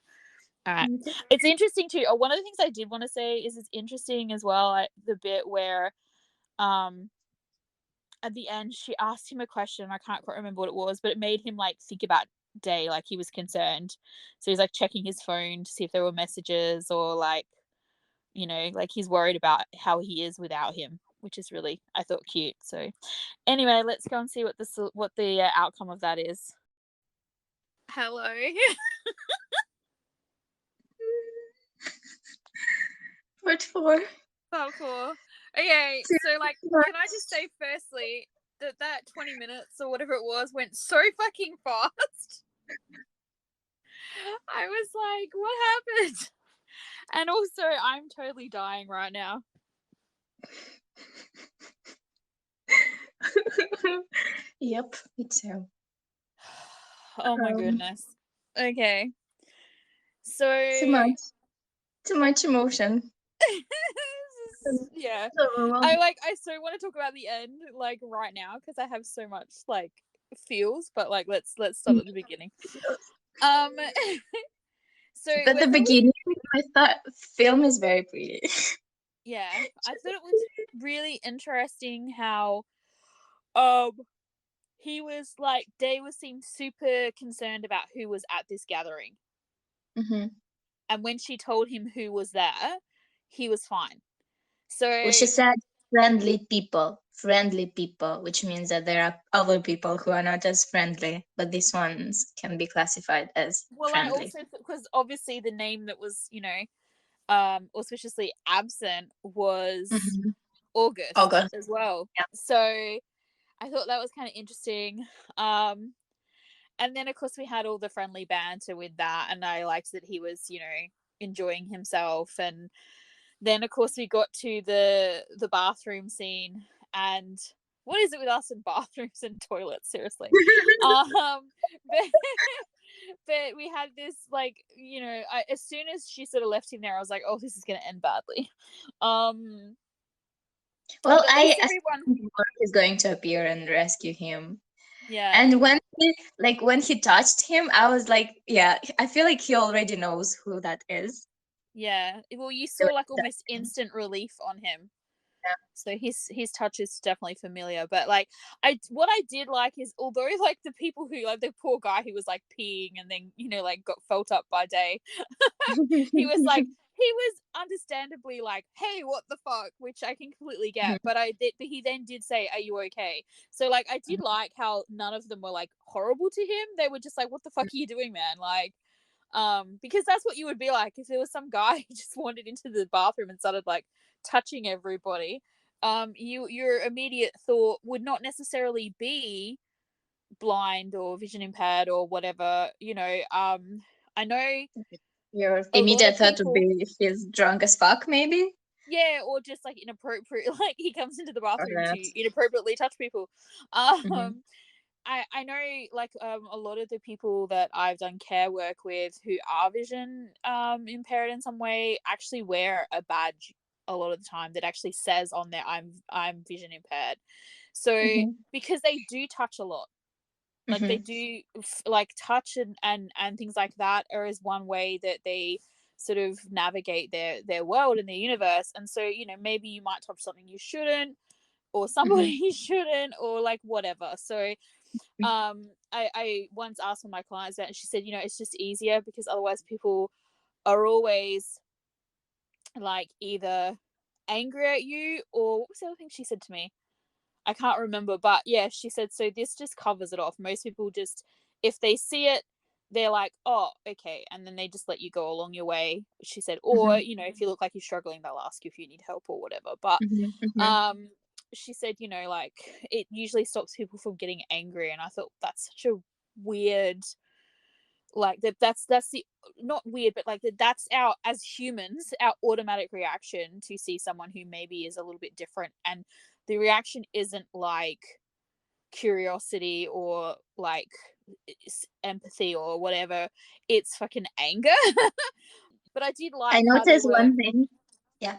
All right, it's interesting too. One of the things I did want to say is it's interesting as well, the bit where at the end she asked him a question. I can't quite remember what it was, but it made him like think about Day, like he was concerned. So he's like checking his phone to see if there were messages, or like, like he's worried about how he is without him, which is really, I thought, cute. So anyway, let's go and see what the outcome of that is. Hello. Part 4. Part 4. Okay, so like, can I just say firstly that 20 minutes or whatever it was went so fucking fast. I was like, what happened? And also, I'm totally dying right now. Yep, me too. Oh my goodness. Okay. So Too much emotion. yeah. So, I so want to talk about the end like right now because I have so much like feels, but like let's start at the beginning. So but the beginning, I thought film is very pretty. Yeah, I thought it was really interesting how um he was like, they were seemed super concerned about who was at this gathering, Mm-hmm. and when she told him who was there, he was fine. Well, So she said friendly people, which means that there are other people who are not as friendly, but these ones can be classified as well, I friendly. also, because obviously the name that was, auspiciously absent was Mm-hmm. August August. as well. Yeah. So I thought that was kind of interesting. And then of course we had all the friendly banter with that, and I liked that he was, enjoying himself. And then of course we got to the bathroom scene, and what is it with us in bathrooms and toilets, seriously? But but we had this, like, as soon as she sort of left him there, I was like, oh, this is gonna end badly. um Well, but at I least everyone, assume he's going to appear and rescue him. yeah, And when he touched him, I was like, yeah, I feel like he already knows who that is. yeah, well, you The saw way like he almost touched him. instant relief on him. Yeah. So his touch is definitely familiar. But like, what I did like is, although like the people who, like the poor guy who was like peeing and then like got felt up by day, he was like, he was understandably like, hey, what the fuck, which I can completely get. But but he then did say, are you okay? So like, I did like how none of them were like horrible to him. They were just like, what the fuck are you doing, man? Like, because that's what you would be like if there was some guy who just wandered into the bathroom and started like touching everybody. Your immediate thought would not necessarily be blind or vision impaired or whatever. I know Your a lot immediate of thought would people, be he's drunk as fuck, maybe? yeah, or just like inappropriate, like he comes into the Or bathroom that. to inappropriately touch people. Mm-hmm. I know, like, a lot of the people that I've done care work with who are vision impaired in some way actually wear a badge a lot of the time that actually says on there, I'm vision impaired. So Mm-hmm. because they do touch a lot, like they Mm-hmm. do, like touch and things like that are as one way that they sort of navigate their world and their universe. And so maybe you might touch something you shouldn't, or somebody Mm-hmm. you shouldn't, or like whatever. So I once asked one of my clients that, and she said, it's just easier because otherwise people are always like either angry at you, or what was the other thing she said to me? I can't remember, but yeah, she said, so this just covers it off. Most people just, if they see it, they're like, oh, okay, and then they just let you go along your way. She said, or Mm-hmm. if you look like you're struggling, they'll ask you if you need help or whatever. But Mm-hmm. um she said, like, it usually stops people from getting angry. And I thought that's such a weird, like, that's the, not weird, but like that's our, as humans, our automatic reaction to see someone who maybe is a little bit different. And the reaction isn't like curiosity or like empathy or whatever, it's fucking anger. But I did I like noticed one thing. Yeah.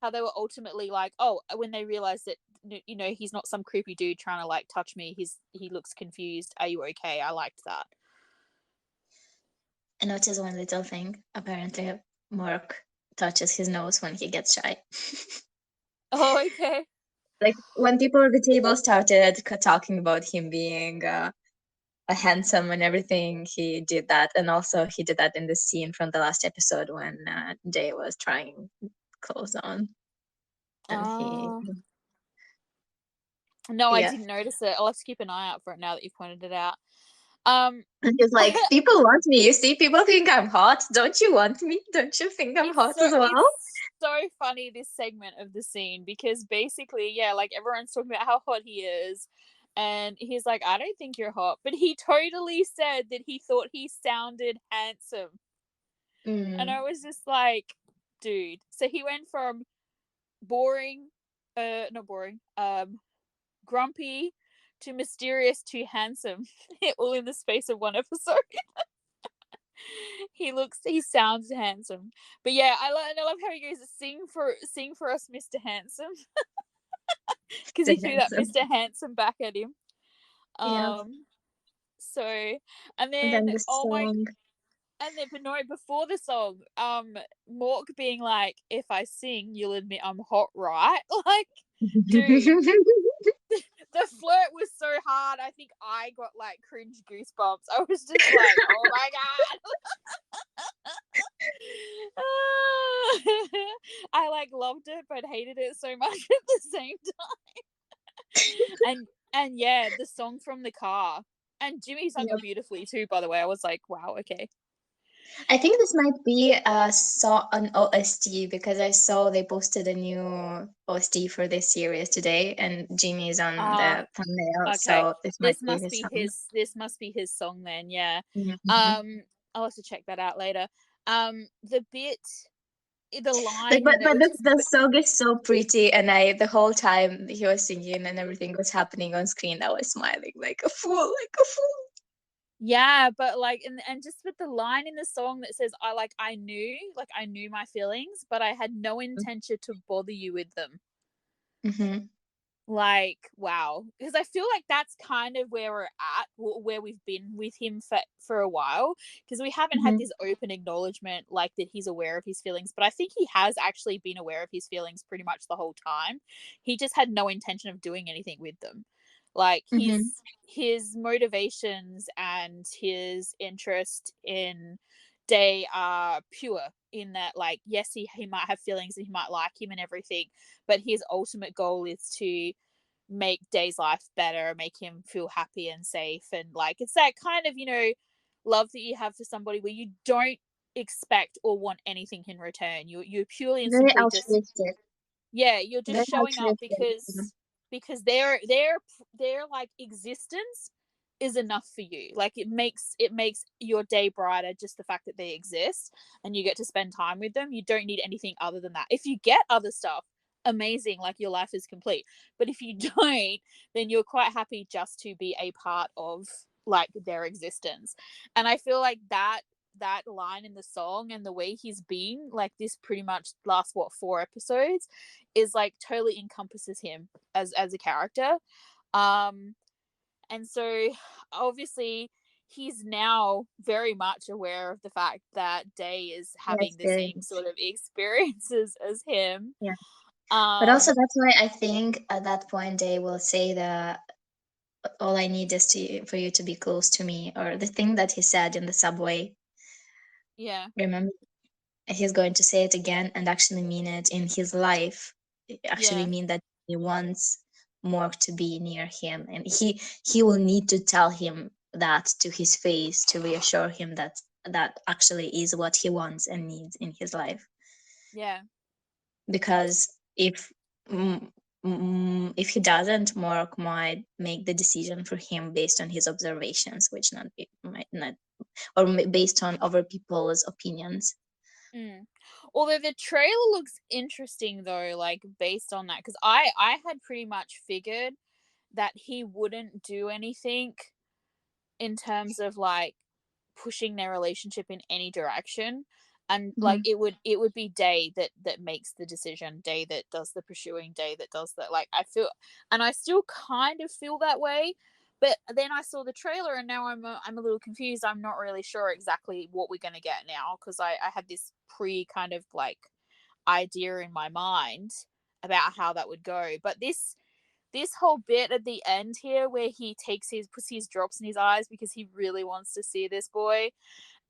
how they were ultimately like, oh, when they realized that he's not some creepy dude trying to like touch me, he looks confused, are you okay? I liked that. I noticed one little thing. Apparently, Mark touches his nose when he gets shy. Oh, okay. Like when people at the table started talking about him being a handsome and everything, he did that, and also he did that in the scene from the last episode when Jay was trying clothes on, and he, Oh, no, I yeah, didn't notice it. I'll have to keep an eye out for it now that you've pointed it out. um and he's like, people want me. You see, people think I'm hot. Don't you want me? Don't you think I'm hot as well? it's so funny, this segment of the scene, because basically, yeah, like everyone's talking about how hot he is, and he's like, I don't think you're hot, but he totally said that he thought he sounded handsome. And Mm. I was just like, dude, so he went from boring, not boring, grumpy to mysterious to handsome, all in the space of one episode. He sounds handsome. But yeah, I love how he goes, sing for us, Mr. Handsome, because So he threw that handsome. Mr. Handsome back at him. Yeah. Um, so, and And then, then the oh my, song. And then, but no, before the song, Mork being like, "If I sing, you'll admit I'm hot, right?" Like, dude, the flirt was so hard. I think I got like cringe goosebumps. I was just like, "Oh my god!" I like loved it, but hated it so much at the same time. And yeah, the song from the car, and Jimmy sung it Yep. beautifully too. By the way, I was like, "Wow, okay." I think this might be an OST because I saw they posted a new OST for this series today, and Jimmy is on Uh the thumbnail, Okay, so this might be his song. this must be his song then, yeah. Mhm. I'll have to check that out later. The bit, the Like, line, but and it was just the song is so pretty, and I the whole time he was singing and everything was happening on screen, I was smiling like a fool, like a fool. yeah, but like, and just with the line in the song that says, I knew my feelings, but I had no intention to bother you with them." Mm-hmm. Like, wow, because I feel like that's kind of where we're at, where we've been with him for a while, because we haven't had Mm-hmm. this open acknowledgement like that he's aware of his feelings, but I think he has actually been aware of his feelings pretty much the whole time. He just had no intention of doing anything with them. Like, Mm-hmm. his motivations and his interest in Day are pure, in that, like, yes, he might have feelings and he might like him and everything, but his ultimate goal is to make Day's life better, make him feel happy and safe. And like, it's that kind of, love that you have for somebody where you don't expect or want anything in return. You're purely and Very simply just, altruistic. yeah, you're just Very showing up altruistic. Yeah. because their like existence is enough for you. Like, it makes your day brighter, just the fact that they exist and you get to spend time with them. You don't need anything other than that. If you get other stuff, amazing, like your life is complete. But if you don't, then you're quite happy just to be a part of like their existence. And I feel like that line in the song and the way he's been like this pretty much last, what, 4 episodes, is like totally encompasses him as a character. um and so obviously he's now very much aware of the fact that Day is having Yes, the very same much. sort of experiences as him. Yeah. But also um that's why I think at that point they will say that all I need is for you to be close to me, or the thing that he said in the subway. yeah, Remember? He's going to say it again and actually mean it in his life. Actually yeah, mean that he wants Morg to be near him, and he will need to tell him that to his face to reassure him that that actually is what he wants and needs in his life. yeah, Because if he doesn't, Morg might make the decision for him based on his observations, which not might not, or based on other people's opinions. mm. Although the trailer looks interesting though, like based on that, because I had pretty much figured that he wouldn't do anything in terms of like pushing their relationship in any direction, and like Mhm. it would be Day that makes the decision, Day that does the pursuing, Day that does that. Like, I feel, and I still kind of feel that way, but then I saw the trailer and now I'm a little confused. I'm not really sure exactly what we're going to get now, because I had this pre kind of like idea in my mind about how that would go. But this whole bit at the end here where he puts his drops in his eyes because he really wants to see this boy.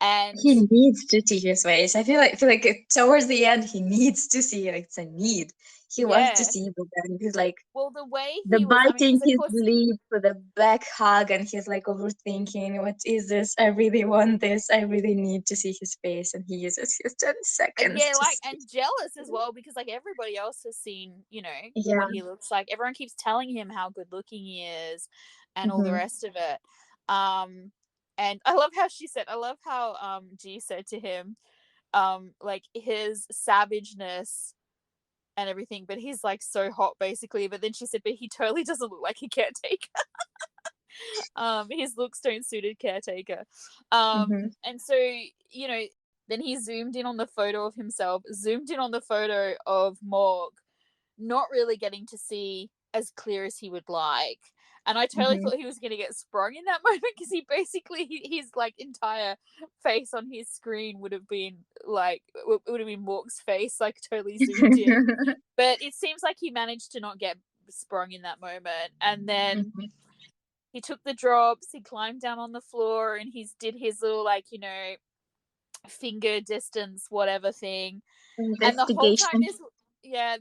And He needs to see his face. I feel like towards the end he needs to see it. It's a need. He wants to yeah, see it, and he's like well, the way the he was, I mean, biting because of his course, lip for the back hug, and he's like overthinking. What is this? I really want this. I really need to see his face, and he uses his 10 seconds yeah, to like, see. and jealous as well, because like everybody else has seen, Yeah. what he looks like. Everyone keeps telling him how good looking he is and all the Mm-hmm. rest of it. And I love how I love how G said to him, like, his savageness and everything, but he's like so hot basically. But then she said, but he totally doesn't look like a caretaker. His looks don't suit a caretaker. Mm-hmm. And so, then he zoomed in on the photo of himself, zoomed in on the photo of Morg, not really getting to see as clear as he would like. And I totally Mhm. thought he was going to get sprung in that moment because he basically, his like entire face on his screen would have been like, would have been Mork's face, like totally zoomed in. But it seems like he managed to not get sprung in that moment. And then Mhm. he took the drops, he climbed down on the floor, and he did his little, like, finger distance, whatever thing. And the whole time Investigation.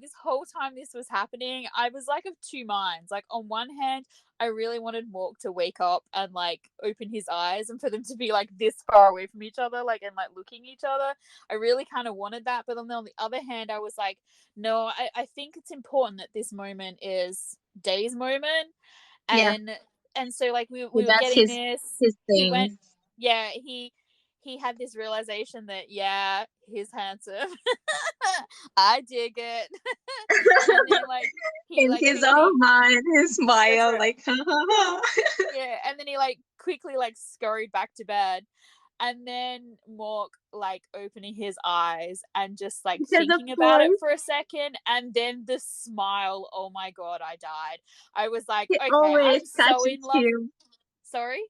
this whole time this was happening, I was like of two minds. Like, on one hand, I really wanted Mork to wake up and like open his eyes and for them to be like this far away from each other, like, and like looking each other. I really kind of wanted that. But then on the other hand, I was like, no, I think it's important that this moment is Day's moment. Yeah, And so like he we were does getting this. his He went, thing. yeah, he had this realization that, yeah, he's handsome. I dig it. And then like he In like his quickly, own mind, his that's smile, right. like, ha ha ha. Yeah, and then he like quickly like scurried back to bed. And then Mork like opening his eyes and just like Because of thinking about it course, for a second, and then the smile. Oh my god, I died. I was like, he okay, always I'm so catches in love. him. Sorry.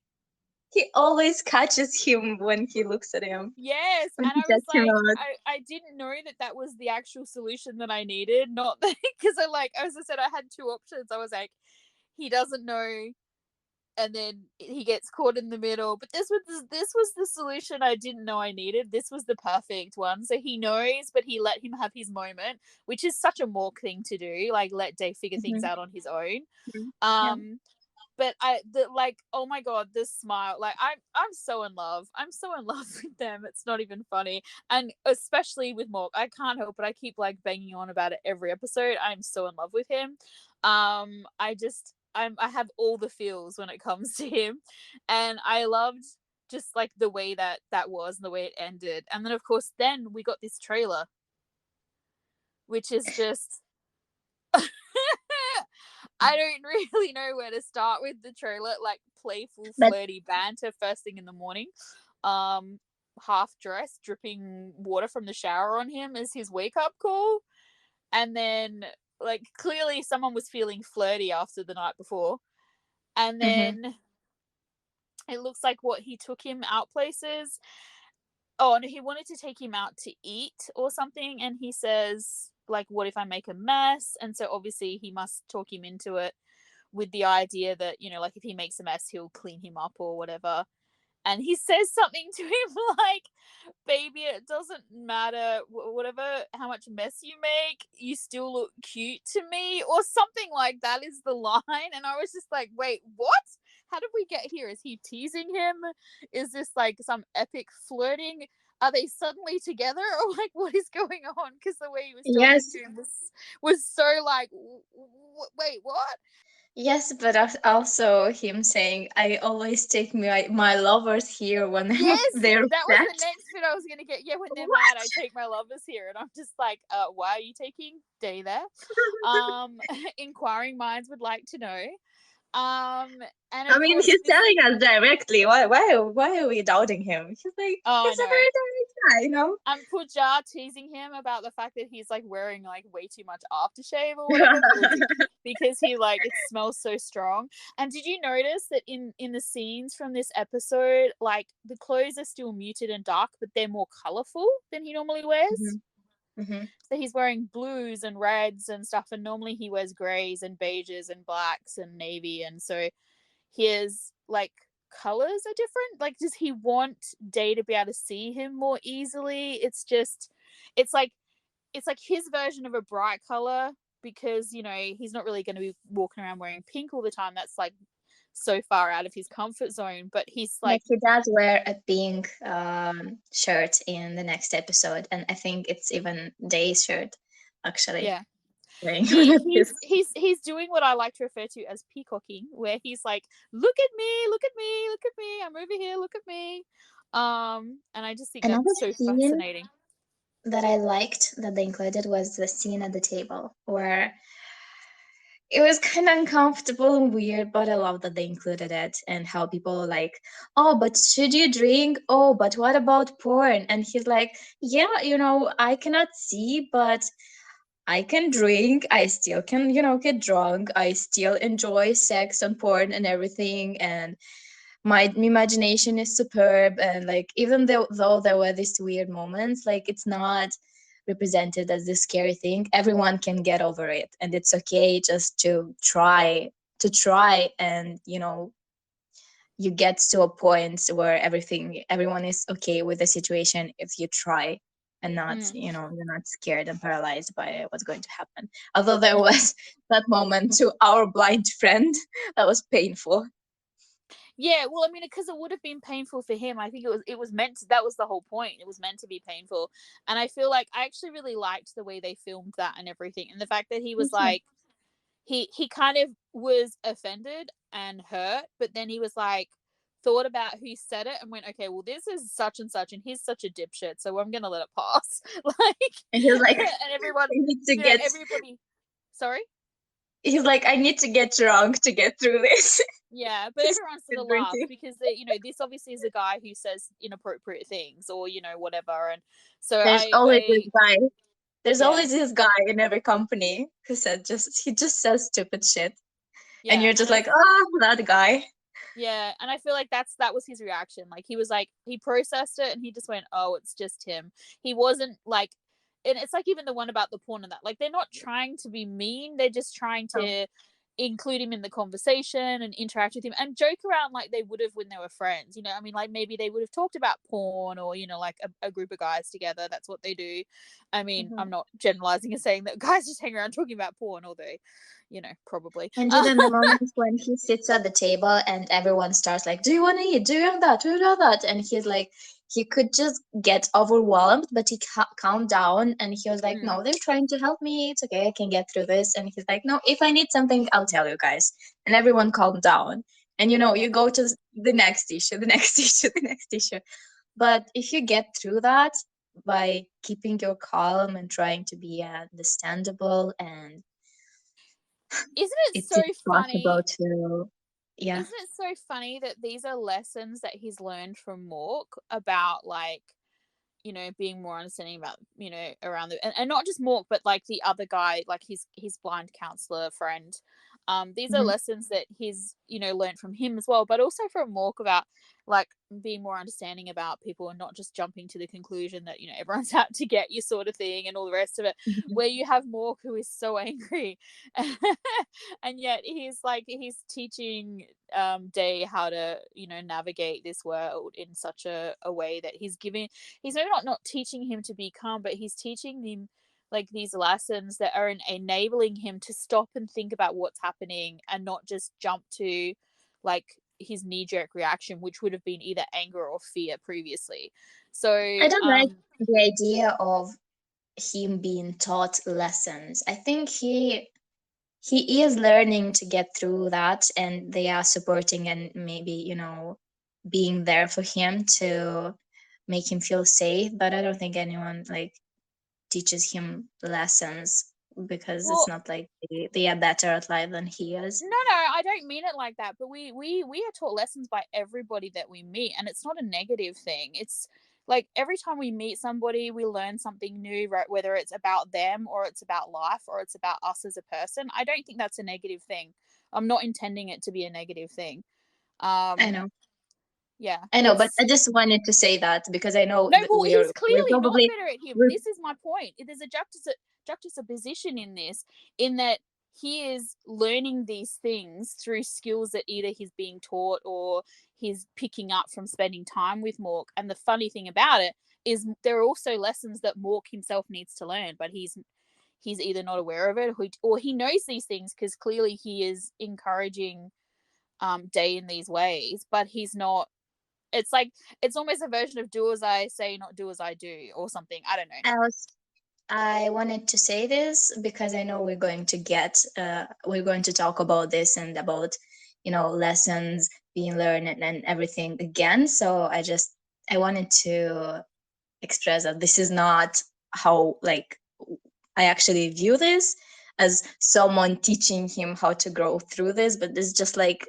He always catches him when he looks at him. Yes, When and he I was checks him like, out. I didn't know that that was the actual solution that I needed, not that, because I like, as I said, I had two options. I was like, he doesn't know, and then he gets caught in the middle. But this was the solution I didn't know I needed. This was the perfect one. So he knows, but he let him have his moment, which is such a Mork thing to do. Like, let Dave figure things Mhm. out on his own. Mhm. Yeah. Um, but like, oh my god, this smile, like, I'm so in love. I'm so in love with them. It's not even funny. And especially with Mork, I can't help but I keep like banging on about it every episode. I'm so in love with him. I have all the feels when it comes to him, and I loved just like the way that was and the way it ended. And then of course then we got this trailer, which is just I don't really know where to start with the trailer. Like, playful, But flirty banter first thing in the morning. Um, Half dressed, dripping water from the shower on him as his wake up call. And then, like, clearly someone was feeling flirty after the night before. And mhm. then it looks like what he took him out places. Oh, and he wanted to take him out to eat or something. And he says, like, what if I make a mess? And so obviously he must talk him into it with the idea that, like, if he makes a mess, he'll clean him up or whatever. And he says something to him like, baby, it doesn't matter, whatever, how much mess you make, you still look cute to me, or something like that is the line. And I was just like, wait, what? How did we get here? Is he teasing him? Is this like some epic flirting? Are they suddenly together, or like, what is going on? Because the way he was talking Yes, to him was so like, wait, what? yes, but also him saying, "I always take my lovers here when Yes, they're that was the upset." next bit I was gonna get. Yeah, when they're mad, I What? take my lovers here, and I'm just like, why are you taking Day there? Inquiring minds would like to know. Um, and I of mean, course he's this. telling us directly. Why are we doubting him? He's like, Oh, I he's a know. very direct guy, you know. And poor Jar teasing him about the fact that he's like wearing like way too much aftershave or whatever because he like it smells so strong. And did you notice that in the scenes from this episode, like the clothes are still muted and dark, but they're more colorful than he normally wears? Mhm. Mhm. So he's wearing blues and reds and stuff, and normally he wears grays and beiges and blacks and navy, and so his like colors are different. Like, does he want Day to be able to see him more easily? It's like it's like his version of a bright color, because he's not really going to be walking around wearing pink all the time. That's like so far out of his comfort zone. But he's But like, he does wear a pink shirt in the next episode, and I think it's even Day's shirt, actually. yeah, Wearing one he of his. he's doing what I like to refer to as peacocking, where he's like, look at me, look at me, look at me, I'm over here, look at me. And I just think Another that's so scene fascinating. that I liked that they included was the scene at the table where it was kind of uncomfortable and weird, but I love that they included it and how people are like, oh, but should you drink? Oh, but what about porn? And he's like, yeah, I cannot see, but I can drink, I still can, get drunk, I still enjoy sex and porn and everything, and my imagination is superb. And like, even though there were these weird moments, like, it's not represented as this scary thing. Everyone can get over it, and it's okay just to try, and you get to a point where everyone is okay with the situation if you try, and not, Mm. you're not scared and paralyzed by what's going to happen. Although there was that moment to our blind friend that was painful. Yeah, well, I mean, because it would have been painful for him. I think it was meant to, that was the whole point. It was meant to be painful. And I feel like I actually really liked the way they filmed that and everything. And the fact that he was Mhm. like, he kind of was offended and hurt, but then he was like, thought about who said it and went, okay, well, this is such and such, and he's such a dipshit, so I'm gonna let it pass. Like, And he's like, and everyone, I need to get everybody, sorry. he's like, I need to get drunk to get through this. Yeah, but He's everyone sort of laughed drinking. because this obviously is a guy who says inappropriate things or whatever, and so There's I, always this I guy. There's yeah, always this guy in every company who he just says stupid shit, and yeah, you're just like, that guy. yeah, and I feel like that was his reaction. Like, he was like, he processed it and he just went, oh, it's just him. He wasn't like, and it's like even the one about the porn and that, like, they're not trying to be mean, they're just trying Oh. to include him in the conversation and interact with him and joke around like they would have when they were friends. I mean, like, maybe they would have talked about porn or like a group of guys together. That's what they do. I mean, Mhm. I'm not generalizing and saying that guys just hang around talking about porn, although probably. And even the moments when he sits at the table and everyone starts like, "Do you want to eat? Do you have that? Do you have that?" And he's like, he could just get overwhelmed, but he calmed down, and he was like, Mm, "No, they're trying to help me. It's okay. I can get through this." And he's like, "No, if I need something, I'll tell you guys." And everyone calmed down. And yeah. you go to the next issue, the next issue, the next issue. But if you get through that by keeping your calm and trying to be understandable, and Isn't it it's so impossible funny? to, yeah. Isn't it so funny that these are lessons that he's learned from Mork about, like, being more understanding about, around and not just Mork, but like the other guy, like his blind counselor friend. These are Mhm. lessons that he's, learned from him as well, but also from Mork about, like, being more understanding about people and not just jumping to the conclusion that, everyone's out to get you sort of thing and all the rest of it. Mhm. Where you have Mork who is so angry and yet he's teaching Day how to, navigate this world in such a way that he's maybe not teaching him to be calm, but he's teaching him like these lessons that are enabling him to stop and think about what's happening and not just jump to like his knee-jerk reaction, which would have been either anger or fear previously. So I don't like the idea of him being taught lessons. I think he is learning to get through that, and they are supporting and maybe, being there for him to make him feel safe. But I don't think anyone like teaches him lessons, because it's well, not like they are better at life than he is. no, I don't mean it like that. But we are taught lessons by everybody that we meet, and it's not a negative thing. It's like every time we meet somebody, we learn something new, right? Whether it's about them or it's about life or it's about us as a person. I don't think that's a negative thing. I'm not intending it to be a negative thing. I Um, know. yeah, I know, but it's I just wanted to say that because I know no, that well, he's we're clearly not probably better at him. we're This is my point. There's a juxtaposition in this, in that he is learning these things through skills that either he's being taught or he's picking up from spending time with Mork. And the funny thing about it is there are also lessons that Mork himself needs to learn, but he's either not aware of it or he knows these things because clearly he is encouraging Day in these ways, but he's not. It's like it's almost a version of do as I say, not do as I do, or something. I don't know. else. I wanted to say this because I know we're going to talk about this and about, lessons being learned and everything again. So I wanted to express that this is not how, like, I actually view this as someone teaching him how to grow through this, but it's just like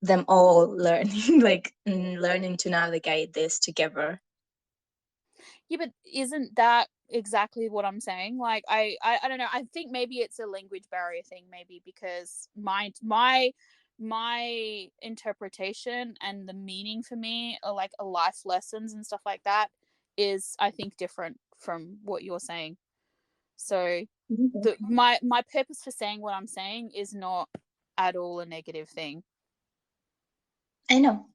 them all learning, like, learning to navigate this together. Yeah, but isn't that exactly what I'm saying? Like, I don't know. I think maybe it's a language barrier thing, maybe because my interpretation and the meaning for me are like a life lessons and stuff like that is, I think, different from what you're saying. So Mhm. my purpose for saying what I'm saying is not at all a negative thing. I know.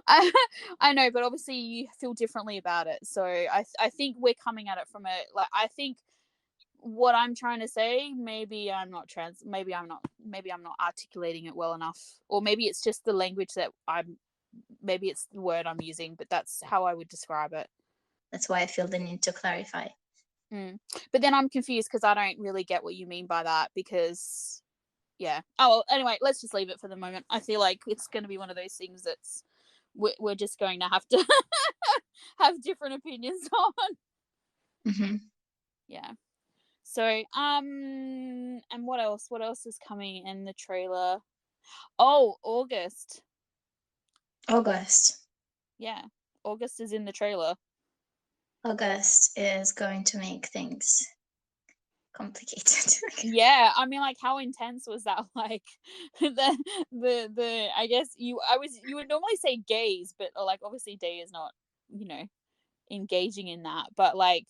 I I know, but obviously you feel differently about it. So I think we're coming at it from a, like, I think what I'm trying to say, maybe I'm not articulating it well enough, or maybe it's just the language that maybe it's the word I'm using, but that's how I would describe it. That's why I feel the need to clarify. Mm. But then I'm confused because I don't really get what you mean by that, because yeah. Oh, well, anyway, let's just leave it for the moment. I feel like it's going to be one of those things that's we're just going to have to have different opinions on. Hmm. Yeah. So, and what else? What else is coming in the trailer? Oh, August. August. Yeah, August is in the trailer. August is going to make things complicated. Yeah, I mean, like, how intense was that? Like, the I guess you would normally say gays, but like obviously day is not, you know, engaging in that, but like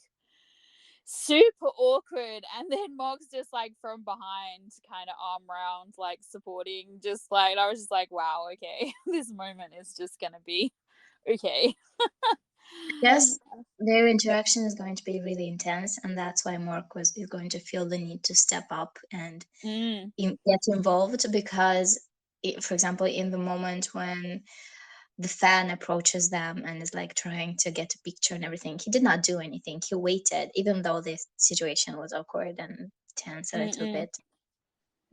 super awkward, and then Mog's just like from behind, kind of arm round, like supporting, just like, I was just like, wow, okay. This moment is just gonna be okay. Yes, their interaction is going to be really intense, and that's why Marcos is going to feel the need to step up and Mm, get involved because, for example, in the moment when the fan approaches them and is like trying to get a picture and everything, he did not do anything. He waited, even though this situation was awkward and tense a little mm-mm. bit.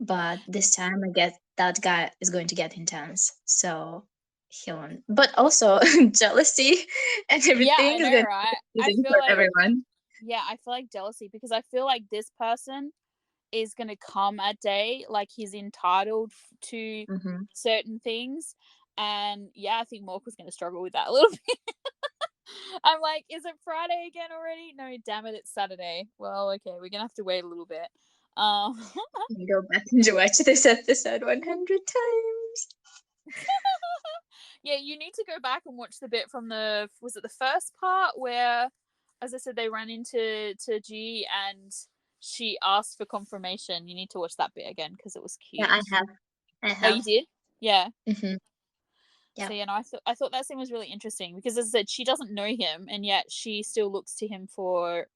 But this time, I guess that guy is going to get intense. So he'll, but also jealousy and Yeah, I everything is know, going to be right? I confusing feel for like, everyone. yeah, I feel like jealousy, because I feel like this person is going to come a day like he's entitled to Hmm. certain things. And yeah, I think Mork was going to struggle with that a little bit. I'm like, is it Friday again already? No, damn it, it's Saturday. Well, okay, we're going to have to wait a little bit. Um, Go back and watch this episode 100 times. yeah, you need to go back and watch the bit from was it the first part where, as I said, they ran into G and she asked for confirmation. You need to watch that bit again because it was Yeah, cute. I have. I Oh, you have. did? Yeah. Hmm. So Yeah. yeah, no, I thought that scene was really interesting because, as I said, she doesn't know him and yet she still looks to him for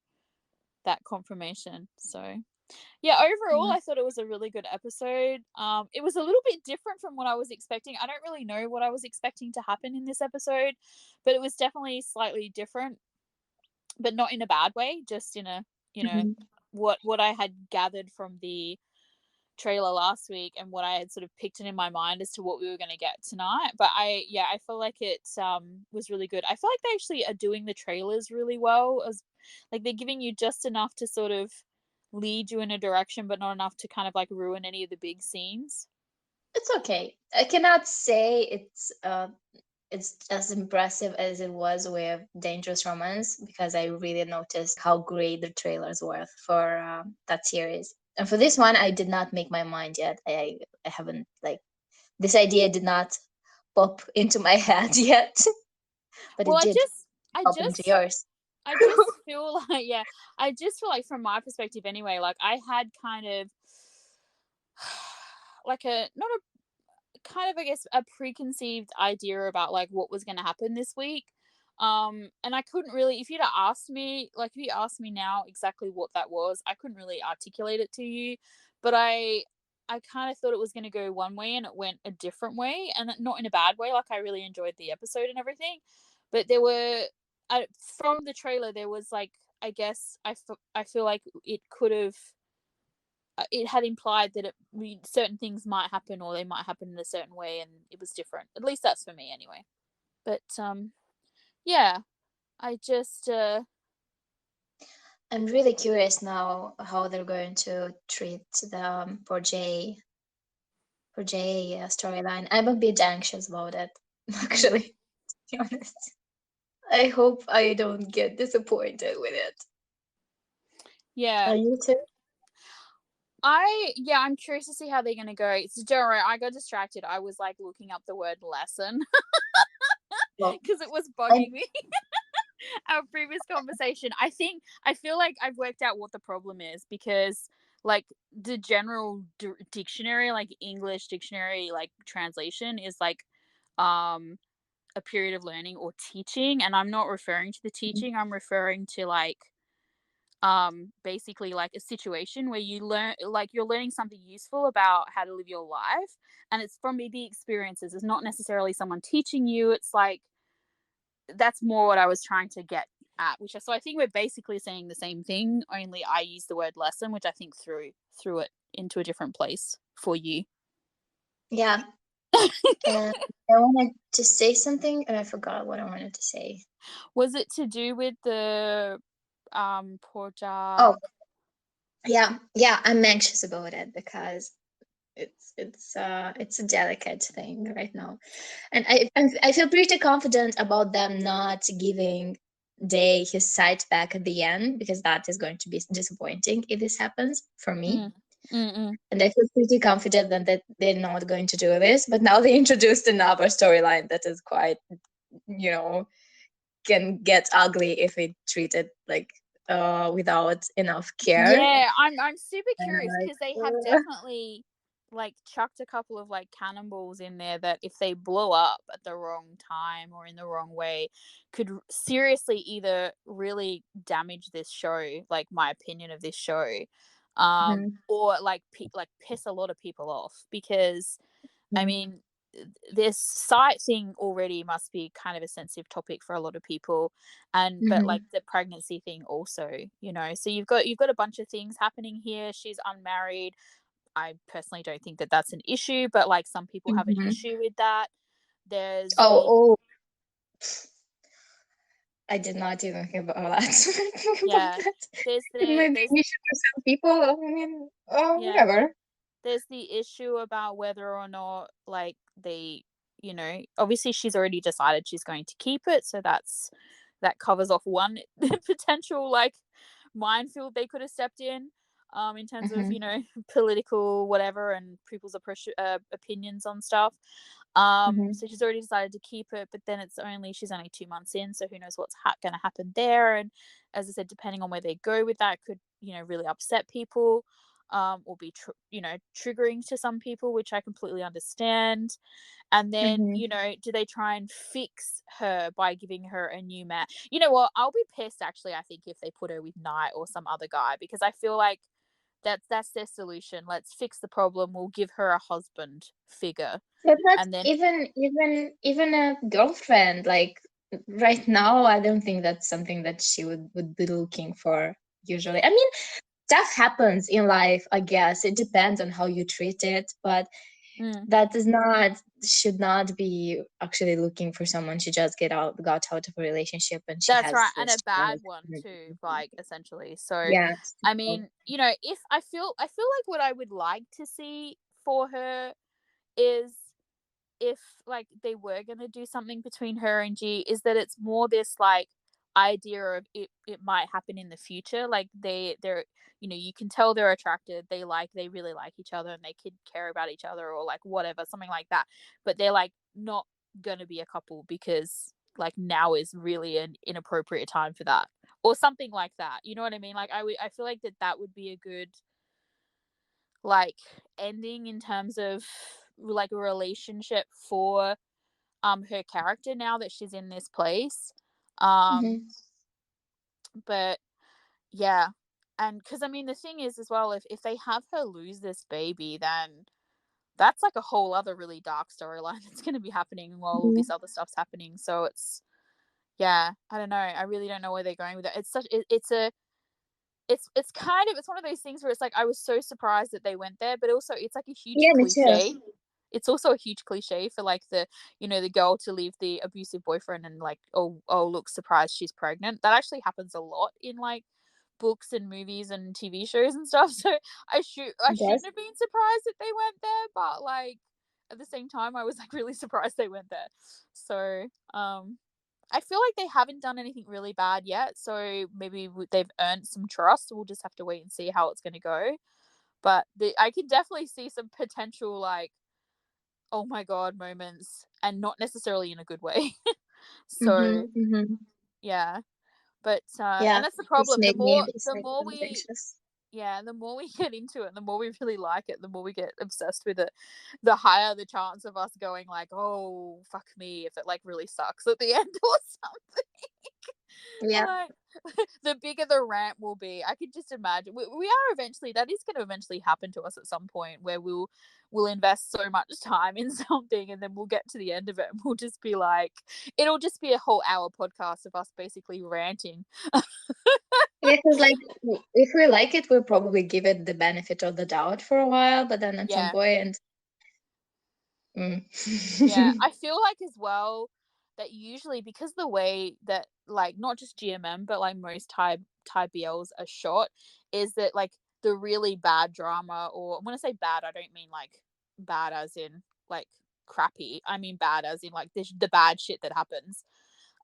that confirmation. So yeah, overall, Mhm. I thought it was a really good episode. It was a little bit different from what I was expecting. I don't really know what I was expecting to happen in this episode, but it was definitely slightly different, but not in a bad way. Just in a, you know, Mhm. what I had gathered from the trailer last week and what I had sort of picked in my mind as to what we were going to get tonight. But I feel like it was really good. I feel like they actually are doing the trailers really well, as like they're giving you just enough to sort of lead you in a direction, but not enough to kind of like ruin any of the big scenes. It's okay. I cannot say it's as impressive as it was with Dangerous Romance because I really noticed how great the trailers were for that series. And for this one, I did not make my mind yet. I haven't like this idea did not pop into my head yet, but Well, it did I pop into just yours. I just feel like, yeah, I just feel like from my perspective anyway, like I had kind of like a not a kind of, I guess, a preconceived idea about like what was going to happen this week. And I couldn't really, if you'd have asked me, like if you asked me now exactly what that was, I couldn't really articulate it to you. But I kind of thought it was going to go one way and it went a different way, and not in a bad way. Like I really enjoyed the episode and everything, but there were, from the trailer there was like, I guess I feel like it could have, it had implied that certain things might happen or they might happen in a certain way, and it was different. At least that's for me anyway. But yeah, I just I'm really curious now how they're going to treat the for Jay storyline. I'm a bit anxious about it, actually, to be honest. I hope I don't get disappointed with it. Yeah. Are you too? I'm curious to see how they're gonna go. So don't worry, I got distracted. I was like looking up the word lesson Well, because it was I, bugging me. Our previous conversation. I feel like I've worked out what the problem is because like the general dictionary, like English dictionary, like translation is like um a period of learning or teaching, and I'm not referring to the teaching. I'm referring to like basically like a situation where you learn, like you're learning something useful about how to live your life, and it's from the experiences. It's not necessarily someone teaching you. It's like that's more what I was trying to get at, which so I think we're basically saying the same thing, only I use the word lesson, which I think threw it into a different place for you. yeah. And I wanted to say something and I forgot what I wanted to say. Was it to do with the Porta? Oh, yeah, yeah. I'm anxious about it because it's a delicate thing right now, and I feel pretty confident about them not giving Day his sight back at the end, because that is going to be disappointing if this happens for me. Mm, mm, mm. And I feel pretty confident that they're not going to do this. But now they introduced another storyline that is quite, you know, can get ugly if it treated like without enough care. Yeah, I'm super And curious I'm because they have like, definitely like chucked a couple of like cannonballs in there that if they blow up at the wrong time or in the wrong way could seriously either really damage this show, like my opinion of this show, mhm, or like like piss a lot of people off because I mhm, mean, this sight thing already must be kind of a sensitive topic for a lot of people, and but like mhm, the pregnancy thing also, so you've got a bunch of things happening here. She's unmarried. I personally don't think that that's an issue, but like some people have an mhm. issue with that. There's Oh, the oh, I did not even hear about that. About yeah, that. there's It might be there's an issue for some people. I mean, oh, yeah, whatever. there's the issue about whether or not like they, obviously she's already decided she's going to keep it, so that covers off one potential like minefield they could have stepped in terms of Mhm, political whatever and people's opinions on stuff. mhm, So she's already decided to keep it, but then she's only 2 months in, so who knows what's going to happen there. And as I said, depending on where they go with that, could really upset people, or be triggering to some people, which I completely understand. And then, mhm. do they try and fix her by giving her a new man? You know what? I'll be pissed actually, I think, if they put her with Knight or some other guy, because I feel like that's their solution. Let's fix the problem. We'll give her a husband figure. But that's And then even a girlfriend. Like right now, I don't think that's something that she would be looking for usually. I mean, stuff happens in life, I guess. It depends on how you treat it, but mm, that is not should not be actually looking for someone. She just got out of a relationship and she that's right, has and a this child. bad one too, like essentially. So Yeah. I So, mean, if I feel like what I would like to see for her is if like they were going to do something between her and G, is that it's more this like idea of it might happen in the future. Like they're you can tell they're attracted, they really like each other and they could care about each other or like whatever, something like that, but they're like not gonna be a couple because like now is really an inappropriate time for that, or something like that, you know what I mean? Like I feel like that would be a good like ending in terms of like a relationship for her character now that she's in this place. um mhm. but yeah, and because I mean the thing is as well, if they have her lose this baby, then that's like a whole other really dark storyline that's going to be happening while all this Mhm. other stuff's happening. So yeah, I don't know, I really don't know where they're going with it. It's kind of, it's one of those things where it's like I was so surprised that they went there, but also it's like a huge Yeah, me too. cliche. It's also a huge cliche for like the girl to leave the abusive boyfriend and like, oh look, surprise, she's pregnant. That actually happens a lot in like books and movies and TV shows and stuff. So I It does. shouldn't have been surprised that they went there, but like at the same time I was like really surprised they went there. So I feel like they haven't done anything really bad yet, so maybe they've earned some trust. We'll just have to wait and see how it's going to go. But I can definitely see some potential, like, oh my god moments, and not necessarily in a good way. So Mm-hmm. yeah, but Yeah, and that's the it's problem. made me The it's more making me we anxious. Yeah, the more we get into it, the more we really like it, the more we get obsessed with it, the higher the chance of us going like, oh fuck me, if it like really sucks at the end or something. Yeah. Like, the bigger the rant will be. I could just imagine we are eventually, that is going to eventually happen to us at some point, where we'll invest so much time in something, and then we'll get to the end of it and we'll just be like, it'll just be a whole hour podcast of us basically ranting. Yeah, because like if we like it, we'll probably give it the benefit of the doubt for a while, but then at some Yeah. point, Yeah, mm. I feel like as well that usually, because the way that, like, not just GMM but like most Thai BLs are shot, is that like the really bad drama, or when I say bad, I don't mean like bad as in like crappy. I mean bad as in like the bad shit that happens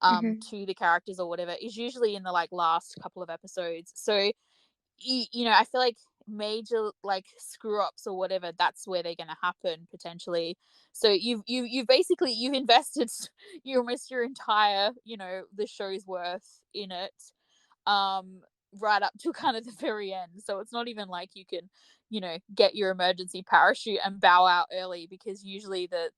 Hmm. to the characters or whatever, is usually in the like last couple of episodes. So you know, I feel like major like screw ups or whatever, that's where they're going to happen potentially. So you've basically, you've invested you almost your entire, you know, the show's worth in it, um right up to kind of the very end. So it's not even like you can, you know, get your emergency parachute and bow out early, because usually the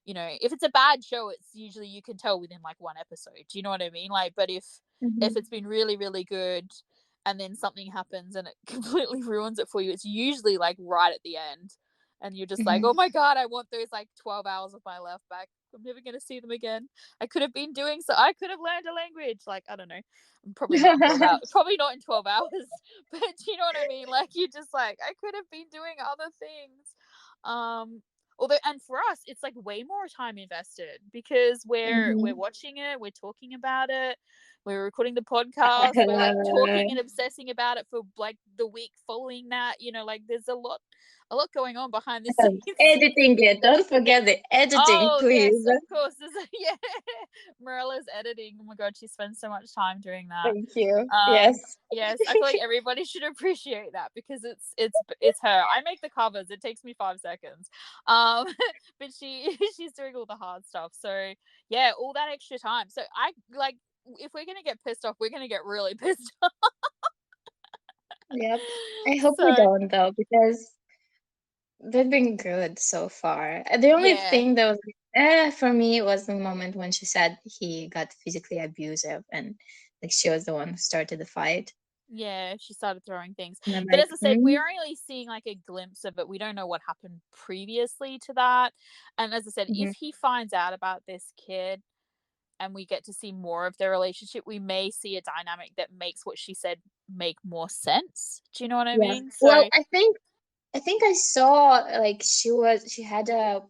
you know, if it's a bad show, it's usually, you can tell within like one episode. Do you know what I mean? Like, but if it's Hmm. been really really good and then something happens and it completely ruins it for you, it's usually like right at the end, and you're just like, Hmm. oh my god, I want those like 12 hours of my life back. I'm never going to see them again. I could have been doing, so I could have learned a language, like, I don't know. Probably not in 12 hours, probably not in 12 hours, but you know what I mean, like, you're just like, I could have been doing other things. Although, and for us it's like way more time invested, because we're Hmm. watching it, we're talking about it, we're recording the podcast, we're like talking and obsessing about it for like the week following that, you know, like there's a lot going on behind the scenes. Editing it. Don't forget the editing, Oh yes, please. of course. Yeah, Marilla's editing. Oh my god, she spends so much time doing that. Thank you. Yes. Yes, I feel like everybody should appreciate that, because it's her. I make the covers. It takes me 5 seconds. Um, but she's doing all the hard stuff. So yeah, all that extra time. So I like, if we're gonna get pissed off, we're gonna get really pissed off. Yep. I hope we So don't though, because they've been good so far. The only yeah, thing that was for me was the moment when she said he got physically abusive and like she was the one who started the fight. yeah, she started throwing things. And I'm But like, as I said, we're only seeing like a glimpse of it. We don't know what happened previously to that. And as I said, if mhm. he finds out about this kid and we get to see more of their relationship, we may see a dynamic that makes what she said make more sense. Do you know what I Yeah. mean? Well, So I think I saw like she had a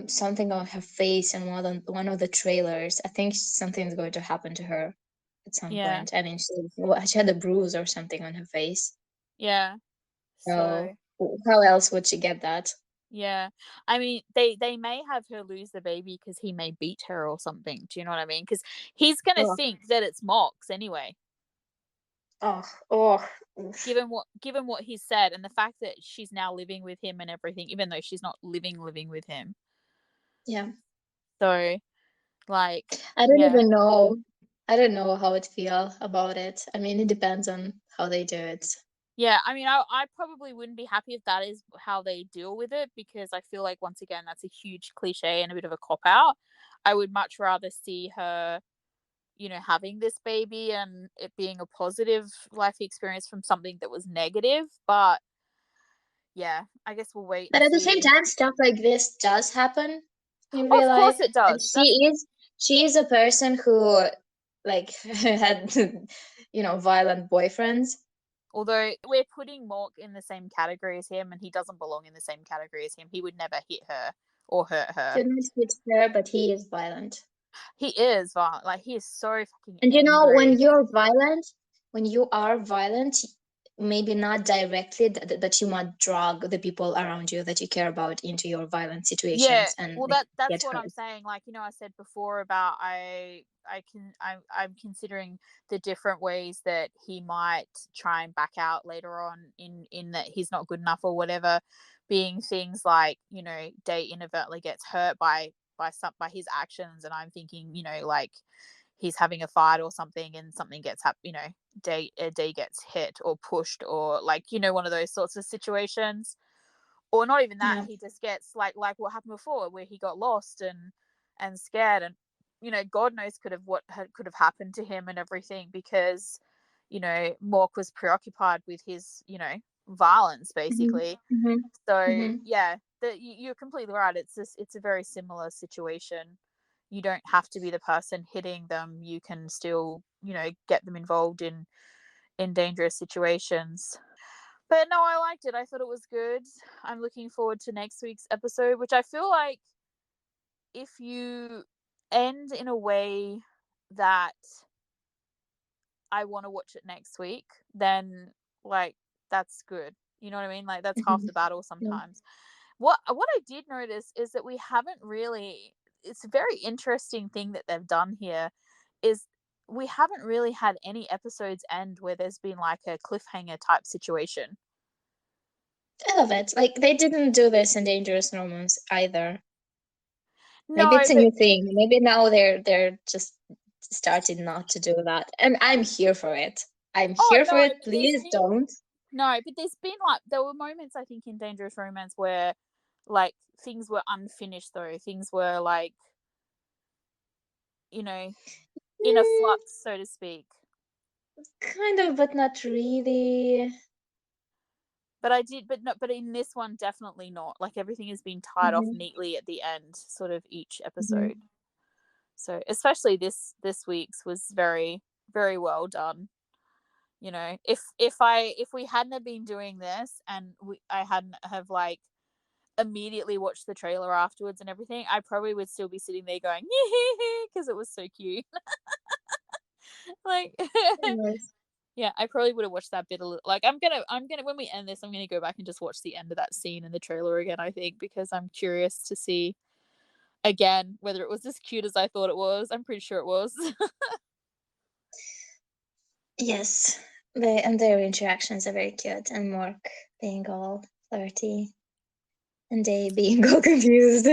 something on her face in one of the trailers. I think something's going to happen to her at some yeah, point. I mean, she had a bruise or something on her face. yeah. So So how else would she get that? yeah, I mean, they may have her lose the baby because he may beat her or something. Do you know what I mean? Because he's gonna Oh, think that it's Mox anyway. oh, oh. Oof. Given what he said, and the fact that she's now living with him and everything, even though she's not living with him. Yeah. So like, I don't yeah. even know. I don't know how I'd feel about it. I mean, it depends on how they do it. Yeah, I mean, I probably wouldn't be happy if that is how they deal with it, because I feel like, once again, that's a huge cliche and a bit of a cop out. I would much rather see her, you know, having this baby and it being a positive life experience from something that was negative. But yeah, I guess we'll wait and But at the same see. time, stuff like this does happen in real Of course life, it and does. That's she is a person who like had violent boyfriends. Although we're putting Mork in the same category as him, and he doesn't belong in the same category as him. He would never hit her or hurt her. Goodness, it's her, but he is violent. He is violent. Like, he is so fucking And angry. when you are violent, maybe not directly that you might drag the people around you that you care about into your violent Yeah, situations and well, like, that's get what I'm hurt. saying. Like, I said before about I'm considering the different ways that he might try and back out later on, in that he's not good enough or whatever, being things like, Day inadvertently gets hurt by his actions, and I'm thinking, like, he's having a fight or something and something gets Day gets hit or pushed, or like, one of those sorts of situations. Or not even that, Yeah. he just gets like what happened before, where he got lost and scared, and God knows could have happened to him and everything, because Mork was preoccupied with his violence, Hmm. basically. Hmm. So Hmm. yeah, you're completely right. It's a very similar situation. You don't have to be the person hitting them. You can still get them involved in dangerous situations. But no, I liked it. I thought it was good. I'm looking forward to next week's episode, which I feel like, if you end in a way that I want to watch it next week, then, like, that's good. You know what I mean? Like, that's half Hmm. the battle Yeah. sometimes. What I did notice is that we haven't really, it's a very interesting thing that they've done here, is we haven't really had any episodes end where there's been like a cliffhanger type situation. I love it. Like they didn't do this in Dangerous Romance either. Maybe No, it's a but new thing. Maybe now they're just starting not to do that. And I'm here for it. I'm oh here no, for it. but there's Please been don't. no, but there's been like, there were moments, I think, in Dangerous Romance where, like, things were unfinished, though. Things were like, you know, in a Mm, flux, so to speak. kind of, but not really. But I did, but not, but in this one, definitely not. Like, everything has been tied off Hmm. neatly at the end, sort of each Hmm. episode. So especially this week's was very, very well done. If we hadn't have been doing this, and I hadn't have, like, immediately watched the trailer afterwards and everything, I probably would still be sitting there going, because it was so cute. Like, Yes. yeah, I probably would have watched that bit a little. Like, I'm gonna when we end this, I'm gonna go back and just watch the end of that scene in the trailer again, I think, because I'm curious to see again whether it was as cute as I thought it was. I'm pretty sure it was. Yes. And their interactions are very cute. And Mark being all flirty and they being all confused.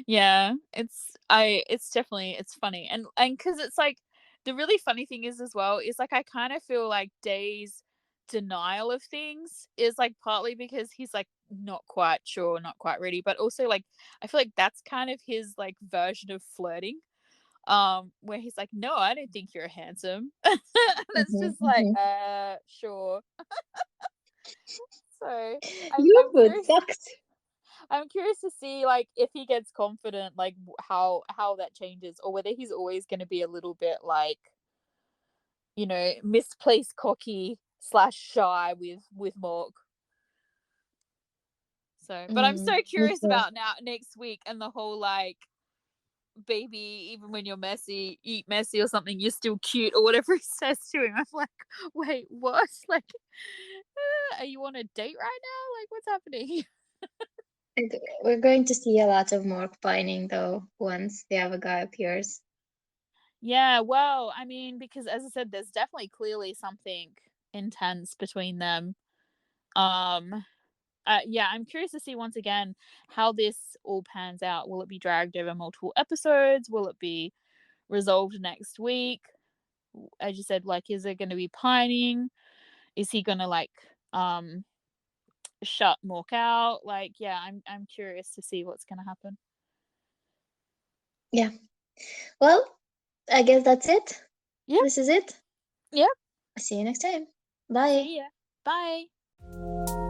Yeah, it's definitely, it's funny, and because it's like, the really funny thing is, as well, is like, I kind of feel like Day's denial of things is like partly because he's like not quite sure, not quite ready, but also, like, I feel like that's kind of his, like, version of flirting, where he's like, no, I don't think you're handsome. And it's Hmm. just like, Hmm. sure. So i'm You i'm would curious suck. I'm curious to see, like, if he gets confident, like, how that changes, or whether he's always going to be a little bit like, misplaced cocky slash shy with Mork. So, but I'm so Me curious too. about now next week, and the whole, like, baby, even when you're messy, eat messy or something, you're still cute, or whatever he says to him. I'm like, wait, what? Like, are you on a date right now? Like, what's happening? And we're going to see a lot of Mark pining though once the other guy appears. Yeah, well, I mean, because, as I said, there's definitely clearly something intense between them. Um, yeah, I'm curious to see once again how this all pans out. Will it be dragged over multiple episodes? Will it be resolved next week? As you said, like, is it going to be pining? Is he going to, like, um shut Mork out? Like, yeah, I'm curious to see what's going to happen. Yeah. Well, I guess that's it. Yep, This is it. yep. See you next time. Bye. See ya. Bye.